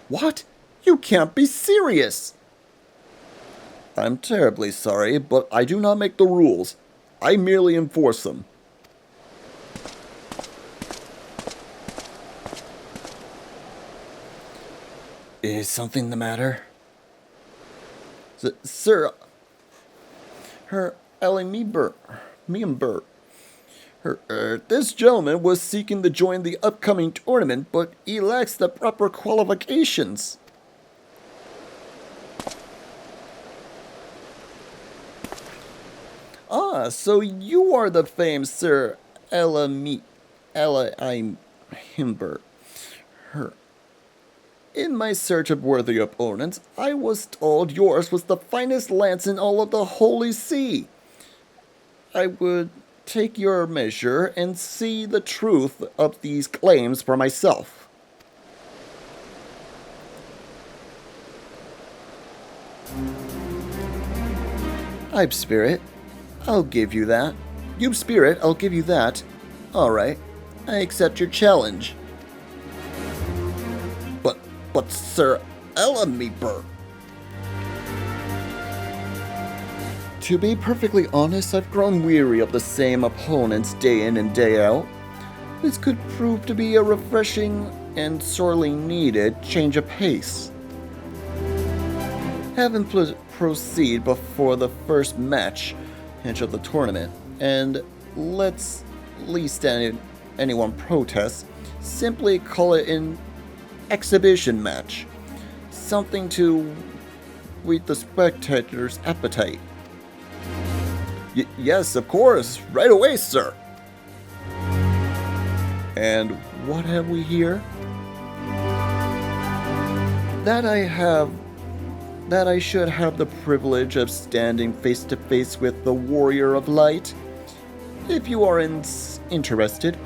What? You can't be serious! I'm terribly sorry, but I do not make the rules. I merely enforce them. Is something the matter? Sir, her Elimiebert, this gentleman was seeking to join the upcoming tournament, but he lacks the proper qualifications. Ah, so you are the famed Sir Elimiebert. In my search of worthy opponents, I was told yours was the finest lance in all of the Holy See. I would take your measure and see the truth of these claims for myself. I've spirit. I'll give you that. You've spirit, I'll give you that. Alright, I accept your challenge. But Sir Elimiebert. To be perfectly honest, I've grown weary of the same opponents day in and day out. This could prove to be a refreshing and sorely needed change of pace. Have him proceed before the first match of the tournament, and let's, least anyone protests, simply call it an exhibition match. something to whet the spectators' appetite. Yes, of course. Right away, sir. And what have we here? That I should have the privilege of standing face to face with the Warrior of Light. If you are interested,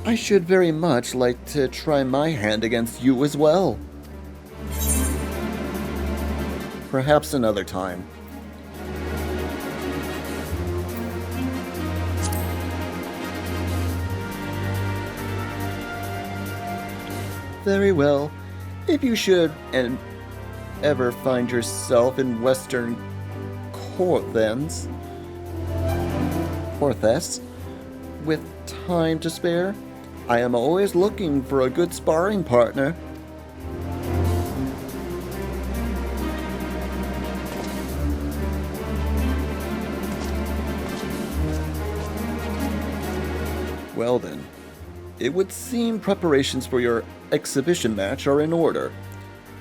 I should very much like to try my hand against you as well. Perhaps another time. Very well. If you should ever find yourself in Western Corthes, with time to spare, I am always looking for a good sparring partner. Well then, it would seem preparations for your exhibition match are in order.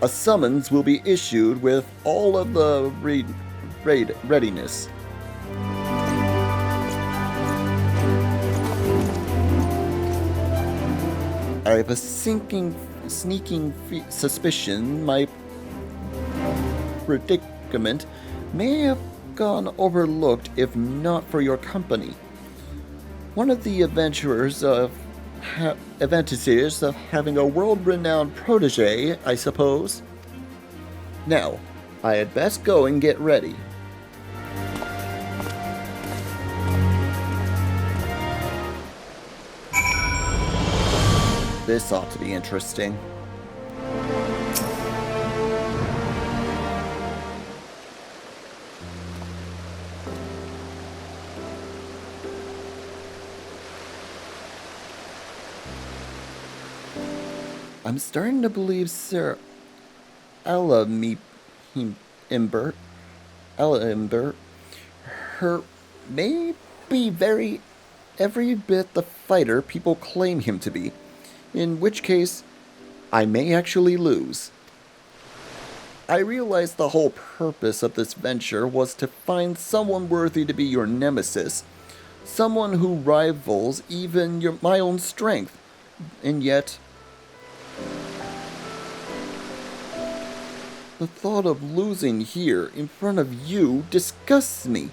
A summons will be issued with all of the readiness. I have a sneaking suspicion my predicament may have gone overlooked if not for your company. One of the advantages of having a world-renowned protege, I suppose. Now, I had best go and get ready. This ought to be interesting. I'm starting to believe Sir Ella Imber, her may be every bit the fighter people claim him to be, in which case I may actually lose. I realized the whole purpose of this venture was to find someone worthy to be your nemesis, someone who rivals even my own strength, and yet the thought of losing here in front of you disgusts me.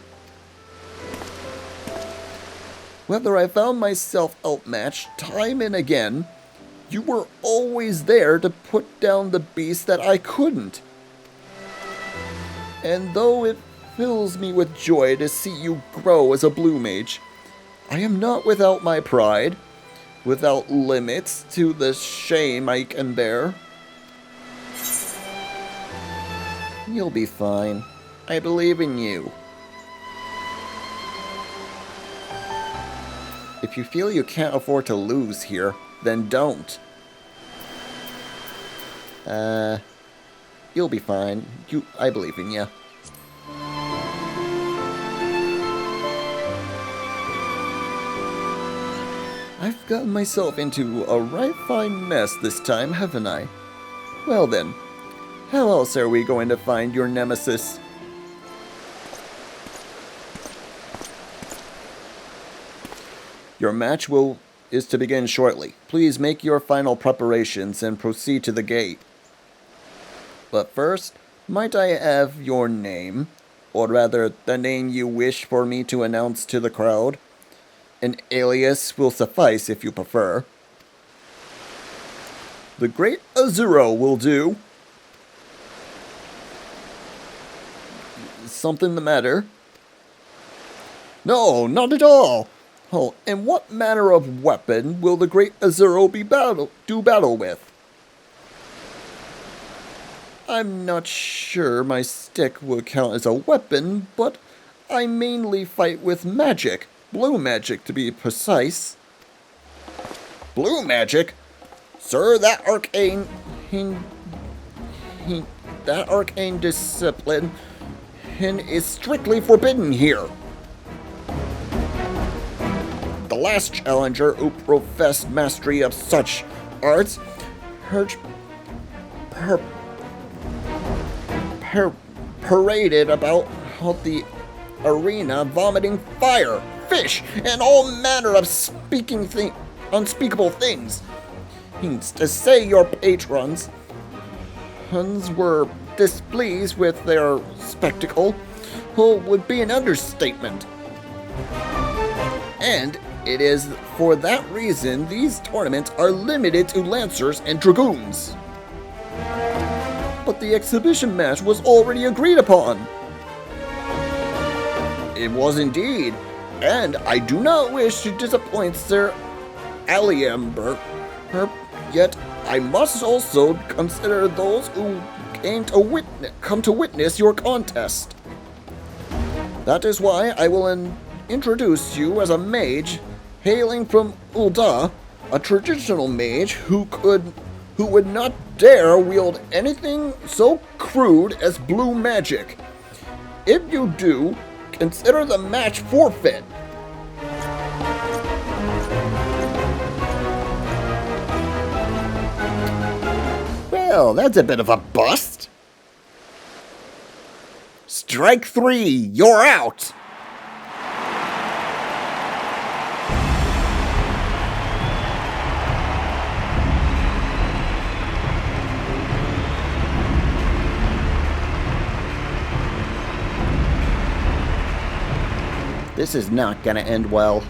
Whether I found myself outmatched time and again, you were always there to put down the beast that I couldn't. And though it fills me with joy to see you grow as a blue mage, I am not without my pride, without limits to the shame I can bear. You'll be fine. I believe in you. If you feel you can't afford to lose here, then don't. You'll be fine. I believe in you. I've gotten myself into a right fine mess this time, haven't I? Well then, how else are we going to find your nemesis? Your match is to begin shortly. Please make your final preparations and proceed to the gate. But first, might I have your name? Or rather, the name you wish for me to announce to the crowd? An alias will suffice if you prefer. The Great Azuro will do. Something the matter? No, not at all. Oh, and what manner of weapon will the Great Azuro do battle with? I'm not sure my stick will count as a weapon, but I mainly fight with magic. Blue magic, to be precise. Blue magic? Sir, that arcane discipline is strictly forbidden here. The last challenger who professed mastery of such arts paraded about the arena, vomiting fire, fish, and all manner of unspeakable things. To say your patrons were displeased with their spectacle would be an understatement. And it is for that reason these tournaments are limited to Lancers and Dragoons. But the exhibition match was already agreed upon. It was indeed, and I do not wish to disappoint Sir Aliamber, yet I must also consider those who come to witness your contest. That is why I will introduce you as a mage hailing from Ul'dah, a traditional mage who would not dare wield anything so crude as blue magic. If you do, consider the match forfeit. Well, that's a bit of a bust. Strike 3, you're out! This is not gonna end well.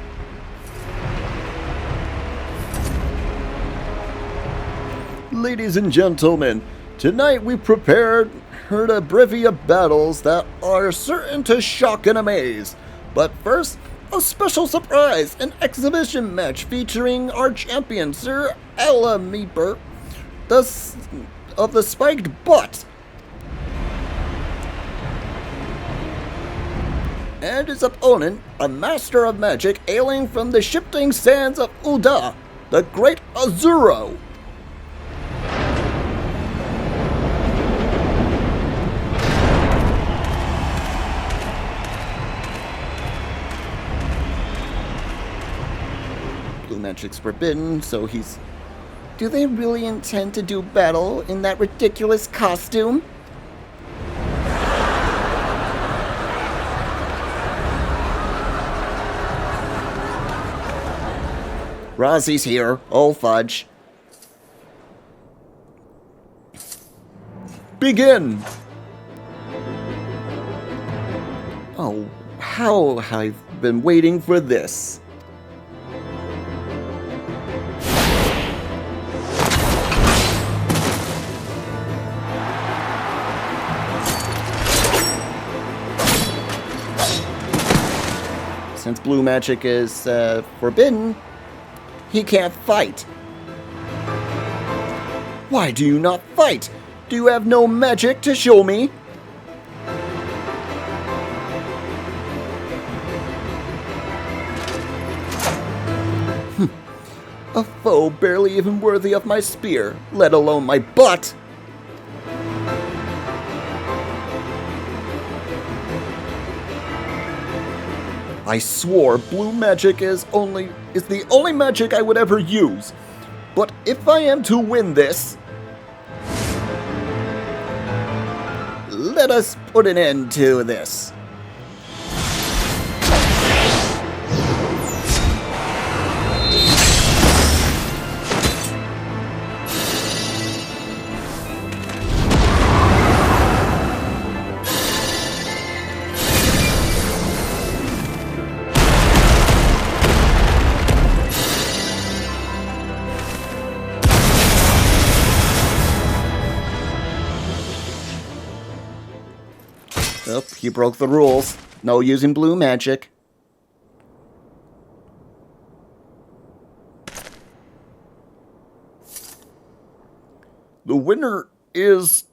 Ladies and gentlemen, tonight we prepared a bevy of battles that are certain to shock and amaze. But first, a special surprise, an exhibition match featuring our champion, Sir Aliamber, of the Spiked Butt, and his opponent, a master of magic hailing from the shifting sands of Ul'dah, the Great Azuro. Blue magic's forbidden, so he's... Do they really intend to do battle in that ridiculous costume? Rosie's here. Oh, fudge. Begin! Oh, how I've been waiting for this. Since blue magic is forbidden, he can't fight. Why do you not fight? Do you have no magic to show me? A foe barely even worthy of my spear, let alone my butt. I swore blue magic is the only magic I would ever use. But if I am to win this, let us put an end to this. Oh, you broke the rules. No using blue magic. The winner is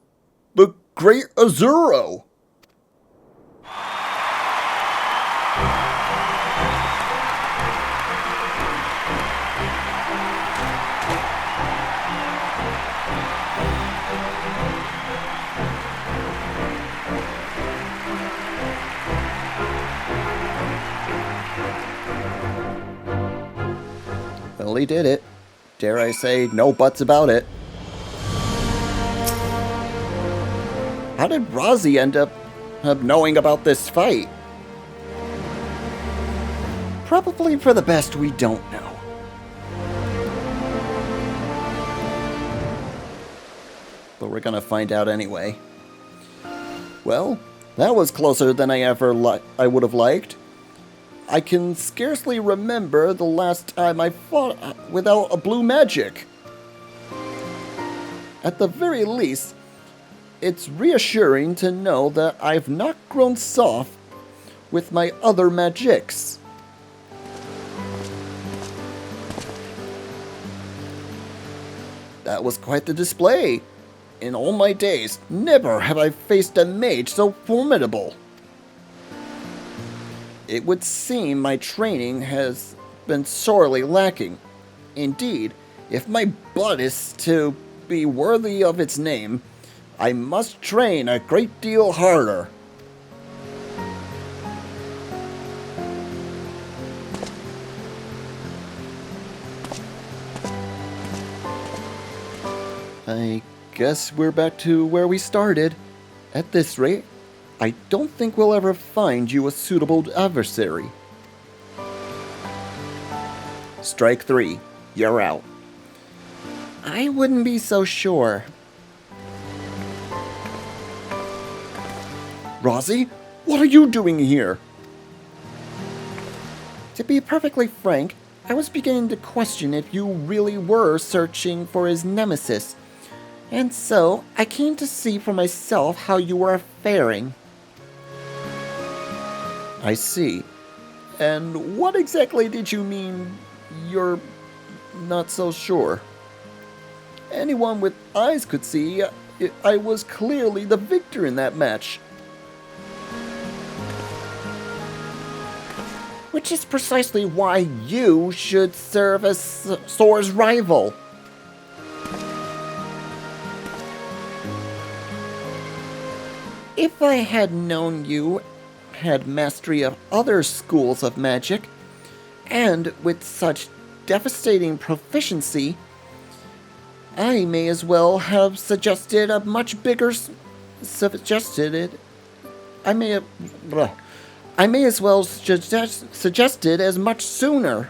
the Great Azuro. Well, he did it. Dare I say, no buts about it. how did Rosie end up knowing about this fight? Probably for the best we don't know. But we're gonna find out anyway. Well, that was closer than I would have liked. I can scarcely remember the last time I fought without a blue magic. At the very least, it's reassuring to know that I've not grown soft with my other magics. That was quite the display. In all my days, never have I faced a mage so formidable. It would seem my training has been sorely lacking. Indeed, if my blood is to be worthy of its name, I must train a great deal harder. I guess we're back to where we started. At this rate, I don't think we'll ever find you a suitable adversary. Strike 3. You're out. I wouldn't be so sure. Rosie, what are you doing here? To be perfectly frank, I was beginning to question if you really were searching for his nemesis, and so I came to see for myself how you were faring. I see. And what exactly did you mean you're not so sure? Anyone with eyes could see I was clearly the victor in that match. Which is precisely why you should serve as Saur's rival. If I had known you had mastery of other schools of magic, and with such devastating proficiency, I may as well have suggested a much bigger I may as well suggest it as much sooner.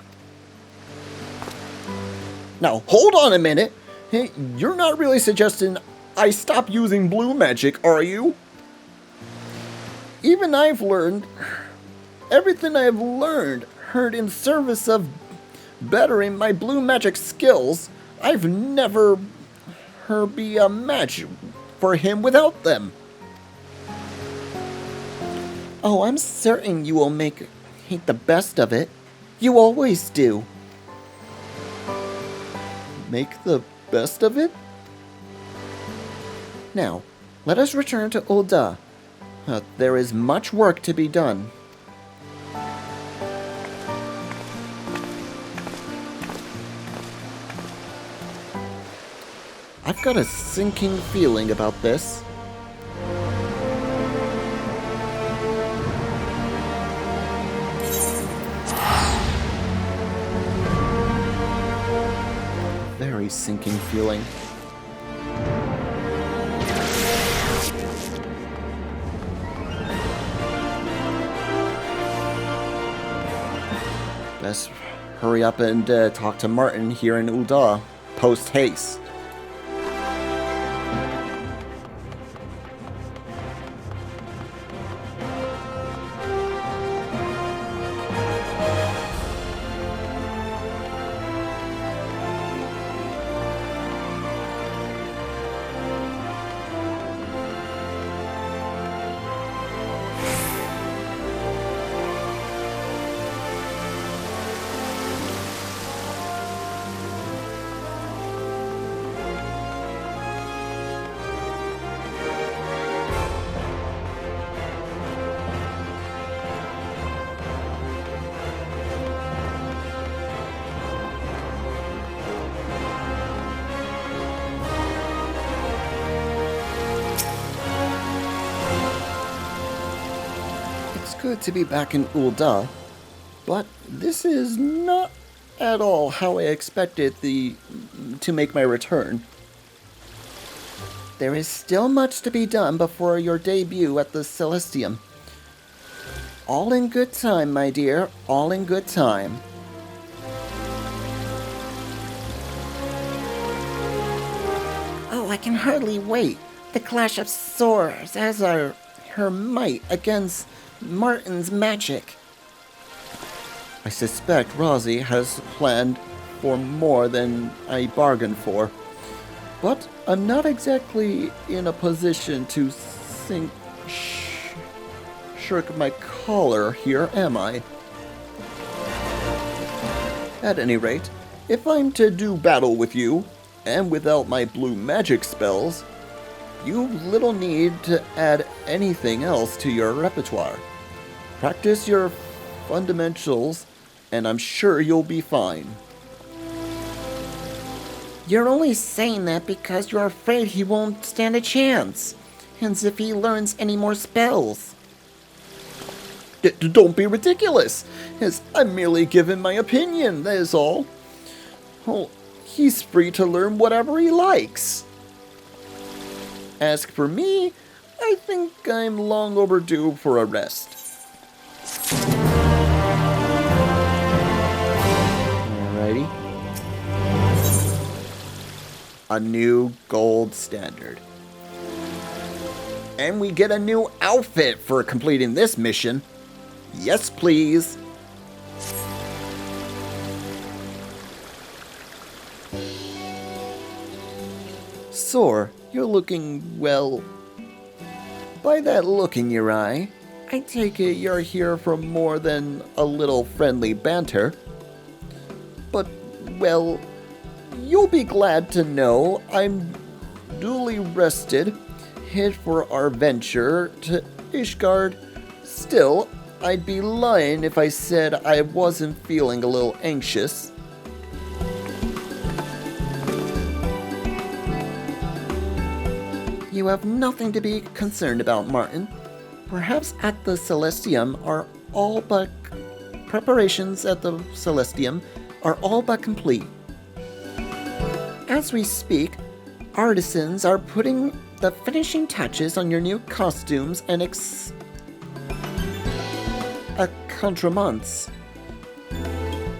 Now, hold on a minute. Hey, you're not really suggesting I stop using blue magic, are you? Even I've learned, everything I've learned heard in service of bettering my blue magic skills. I've never heard be a match for him without them. Oh, I'm certain you will make the best of it. You always do. Make the best of it? Now, let us return to Ul'dah. There is much work to be done. I've got a sinking feeling about this. Very sinking feeling. Best hurry up and talk to Martin here in Ul'dah, post haste. Good to be back in Ul'dah, but this is not at all how I expected to make my return. There is still much to be done before your debut at the Celestium. All in good time, my dear, all in good time. Oh, I can hardly wait. The clash of swords as her might against Martin's magic. I suspect Rosie has planned for more than I bargained for. But I'm not exactly in a position to shirk my collar here, am I? At any rate, if I'm to do battle with you, and without my blue magic spells, you little need to add anything else to your repertoire. Practice your fundamentals, and I'm sure you'll be fine. You're only saying that because you're afraid he won't stand a chance. Hence if he learns any more spells. Don't be ridiculous, as I'm merely giving my opinion, that is all. Well, he's free to learn whatever he likes. As for me, I think I'm long overdue for a rest. Alrighty. A new gold standard. And we get a new outfit for completing this mission. Yes, please. Saur, you're looking, well, by that look in your eye, I take it you're here for more than a little friendly banter. But, well, you'll be glad to know I'm duly rested, hit for our venture to Ishgard. Still, I'd be lying if I said I wasn't feeling a little anxious. You have nothing to be concerned about, Martin. Perhaps at the Celestium are all but preparations at the Celestium are all but complete. As we speak, artisans are putting the finishing touches on your new costumes and accoutrements.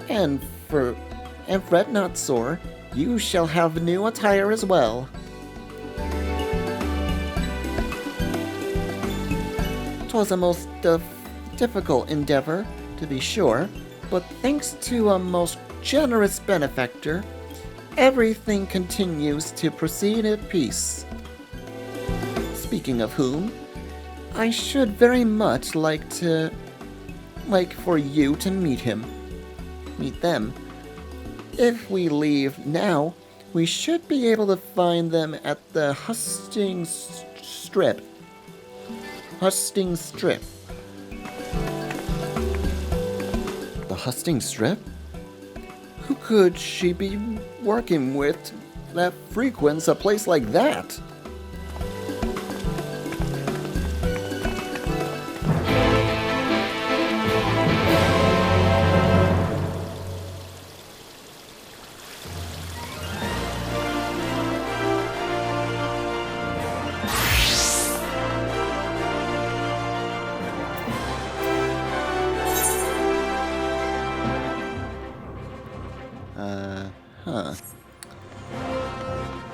And fret not, Saur, you shall have new attire as well. 'Twas a most difficult endeavor, to be sure, but thanks to a most generous benefactor, everything continues to proceed at peace. Speaking of whom, I should very much like for you to meet them. If we leave now, we should be able to find them at the Hustings Strip. The Hustings Strip? Who could she be working with that frequents a place like that?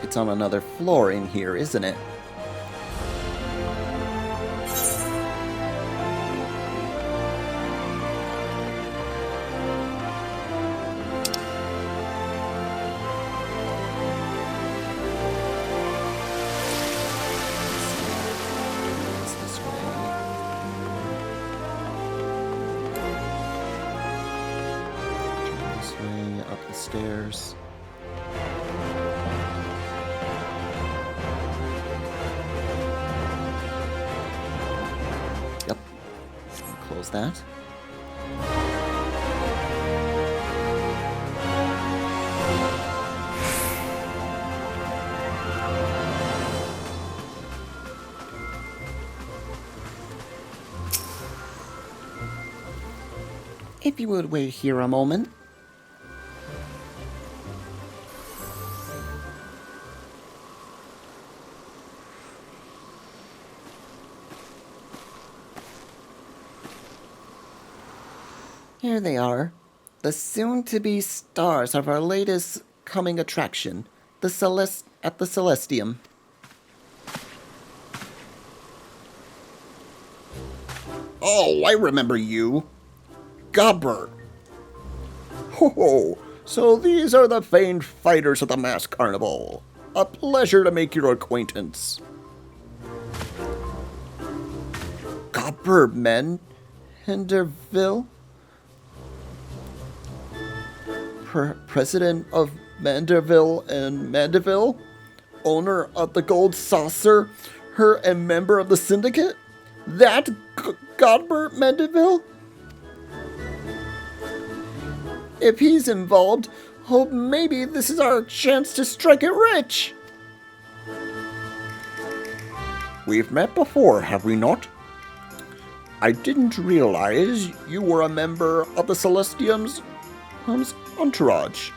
It's on another floor in here, isn't it? It's this way. This way, up the stairs. Close that. If you would wait here a moment. Here they are, the soon-to-be stars of our latest coming attraction, at the Celestium. Oh, I remember you. Gobber. Ho, so these are the famed fighters of the masked carnival. A pleasure to make your acquaintance. Gobber Manderville? President of Manderville and Mandeville? Owner of the Gold Saucer? Her and member of the syndicate? That Godbert Mandeville? If he's involved, oh, maybe this is our chance to strike it rich. We've met before, have we not? I didn't realize you were a member of the Celestium's entourage.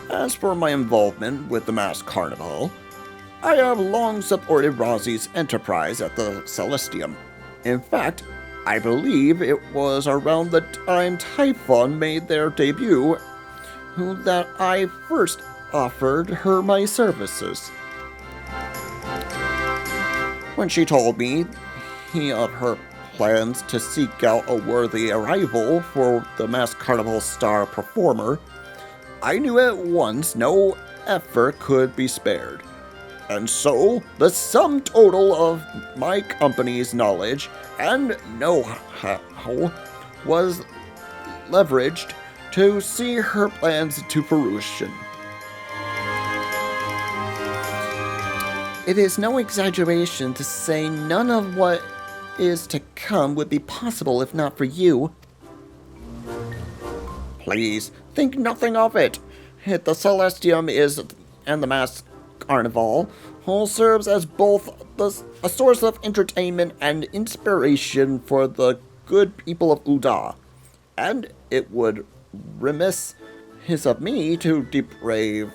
As for my involvement with the masked carnival, I have long supported Rosie's enterprise at the Celestium. In fact, I believe it was around the time Typhon made their debut that I first offered her my services. When she told me of her plans to seek out a worthy rival for the masked carnival star performer, I knew at once no effort could be spared. And so, the sum total of my company's knowledge and know-how was leveraged to see her plans to fruition. It is no exaggeration to say none of what is to come would be possible if not for you. Please, think nothing of it. The Celestium and the masked carnival serves as both a source of entertainment and inspiration for the good people of Uda, and it would remiss of me to deprave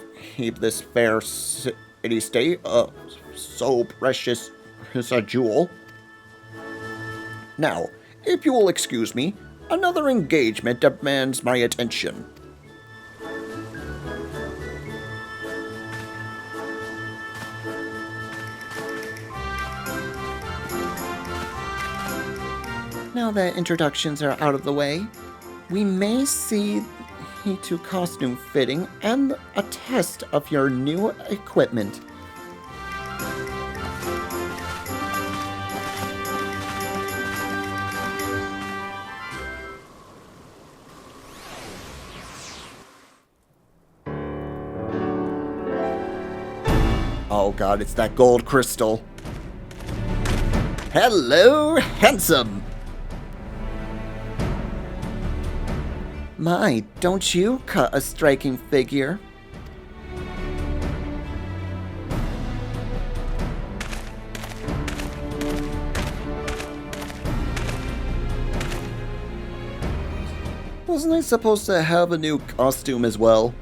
this fair city-state of so precious a jewel. Now, if you will excuse me, another engagement demands my attention. Now that introductions are out of the way, we may see to costume fitting and a test of your new equipment. Oh god, it's that gold crystal. Hello, handsome! My, don't you cut a striking figure? Wasn't I supposed to have a new costume as well?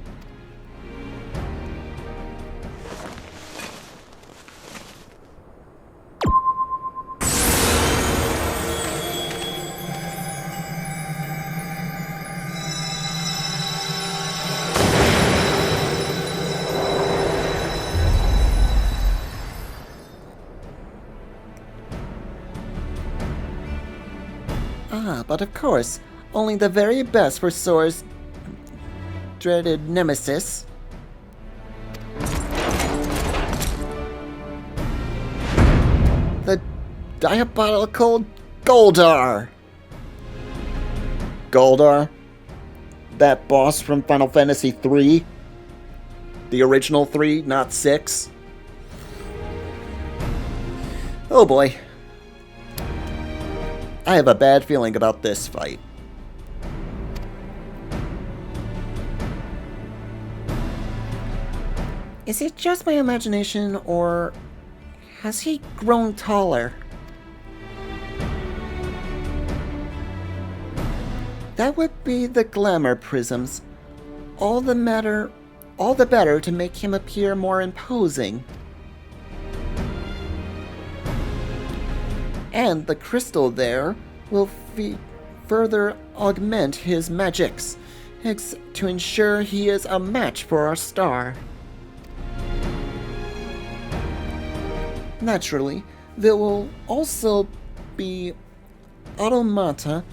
But of course, only the very best for Saur's dreaded nemesis. The diabolical Goldar! Goldar? That boss from Final Fantasy III? The original 3, not 6? Oh boy. I have a bad feeling about this fight. Is it just my imagination, or has he grown taller? That would be the glamour prisms. All the better to make him appear more imposing. And the crystal there will further augment his magics to ensure he is a match for our star. Naturally, there will also be automata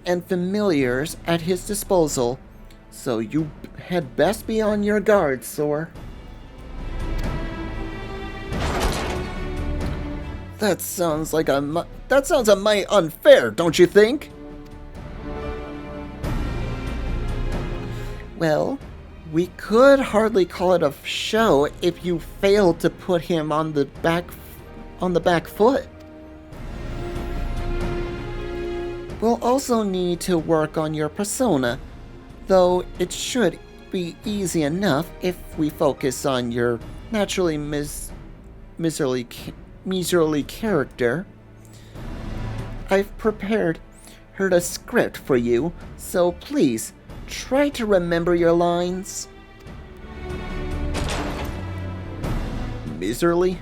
and familiars at his disposal, so you had best be on your guard, Saur. That sounds a mite unfair, don't you think? Well, we could hardly call it a show if you failed to put him on the back foot. We'll also need to work on your persona, though it should be easy enough if we focus on your naturally miserly character. I've prepared a script for you, so please try to remember your lines. Miserly?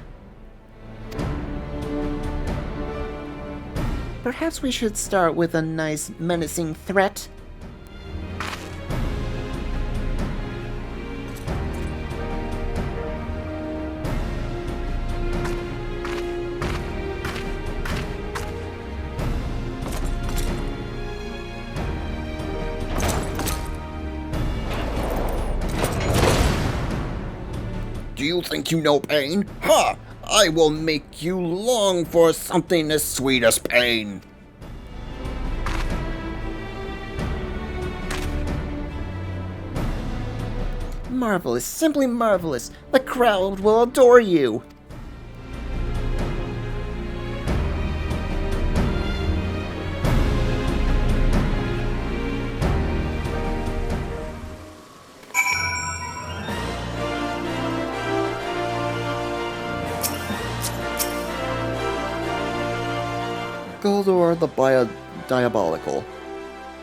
Perhaps we should start with a nice menacing threat. Do you think you know pain? Ha! I will make you long for something as sweet as pain. Marvelous, simply marvelous. The crowd will adore you. Goldor the Diabolical.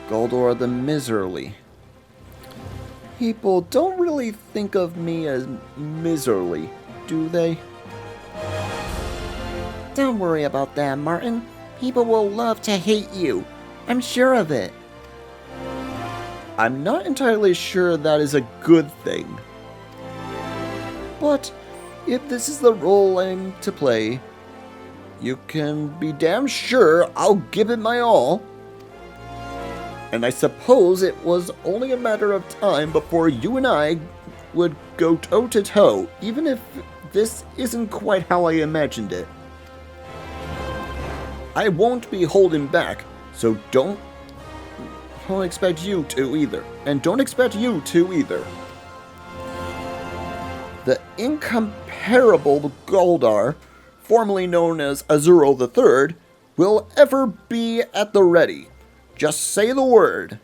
Goldor the Miserly. People don't really think of me as miserly, do they? Don't worry about that, Martin. People will love to hate you. I'm sure of it. I'm not entirely sure that is a good thing. But if this is the role I'm to play, you can be damn sure I'll give it my all. And I suppose it was only a matter of time before you and I would go toe-to-toe, even if this isn't quite how I imagined it. I won't be holding back, so don't expect you to either. And don't expect you to either. The incomparable Goldar, formerly known as Azuro III, will ever be at the ready. Just say the word.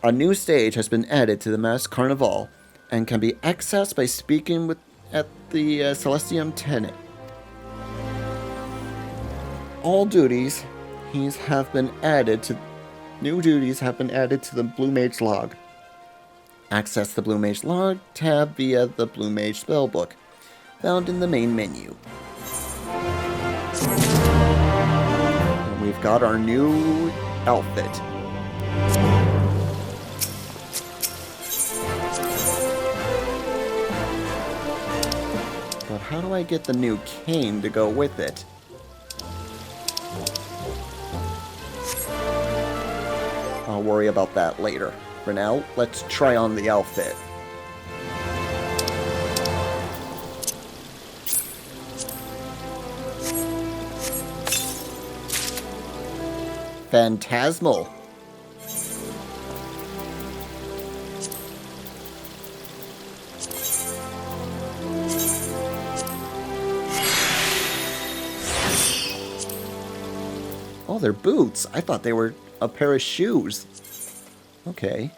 A new stage has been added to the mass carnival and can be accessed by speaking at the Celestium Tenet. All duties have been added to the Blue Mage log. Access the Blue Mage log tab via the Blue Mage spellbook, found in the main menu. And we've got our new outfit. But how do I get the new cane to go with it? I'll worry about that later. For now, let's try on the outfit. Phantasmal. Oh, they're boots. I thought they were a pair of shoes. Okay.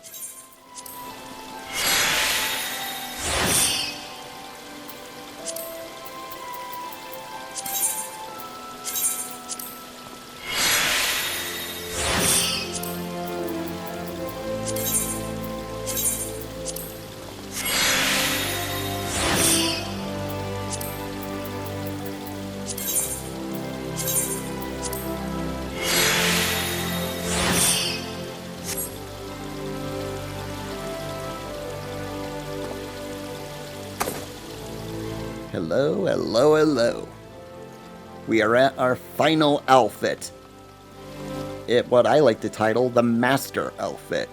Hello, hello, hello. We are at our final outfit. What I like to title the Master Outfit.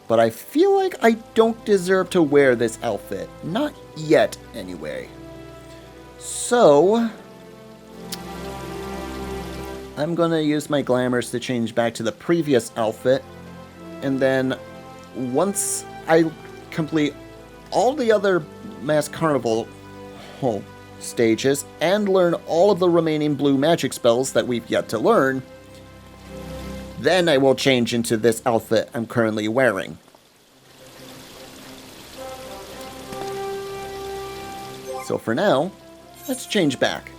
But I feel like I don't deserve to wear this outfit. Not yet, anyway. So, I'm gonna use my glamours to change back to the previous outfit. And then, once I complete all the other Masked Carnival stages and learn all of the remaining blue magic spells that we've yet to learn, then I will change into this outfit I'm currently wearing. So for now, let's change back.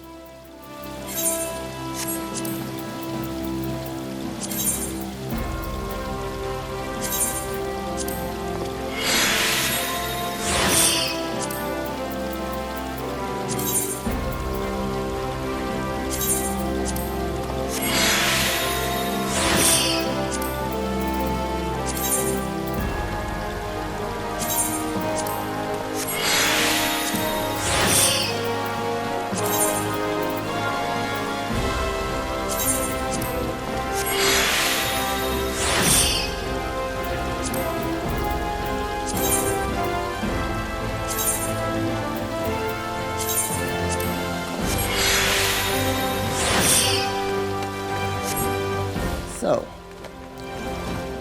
So,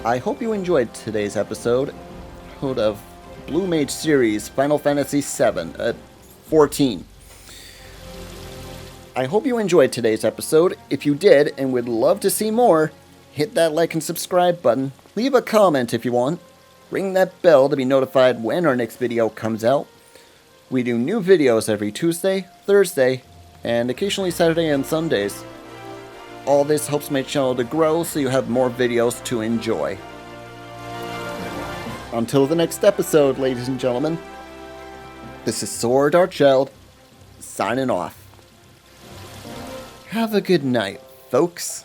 I hope you enjoyed today's episode of Blue Mage series Final Fantasy VII, 14. I hope you enjoyed today's episode. If you did and would love to see more, hit that like and subscribe button, leave a comment if you want, ring that bell to be notified when our next video comes out. We do new videos every Tuesday, Thursday, and occasionally Saturday and Sundays. All this helps my channel to grow so you have more videos to enjoy. Until the next episode, ladies and gentlemen, this is Saur Darkchylde, signing off. Have a good night, folks.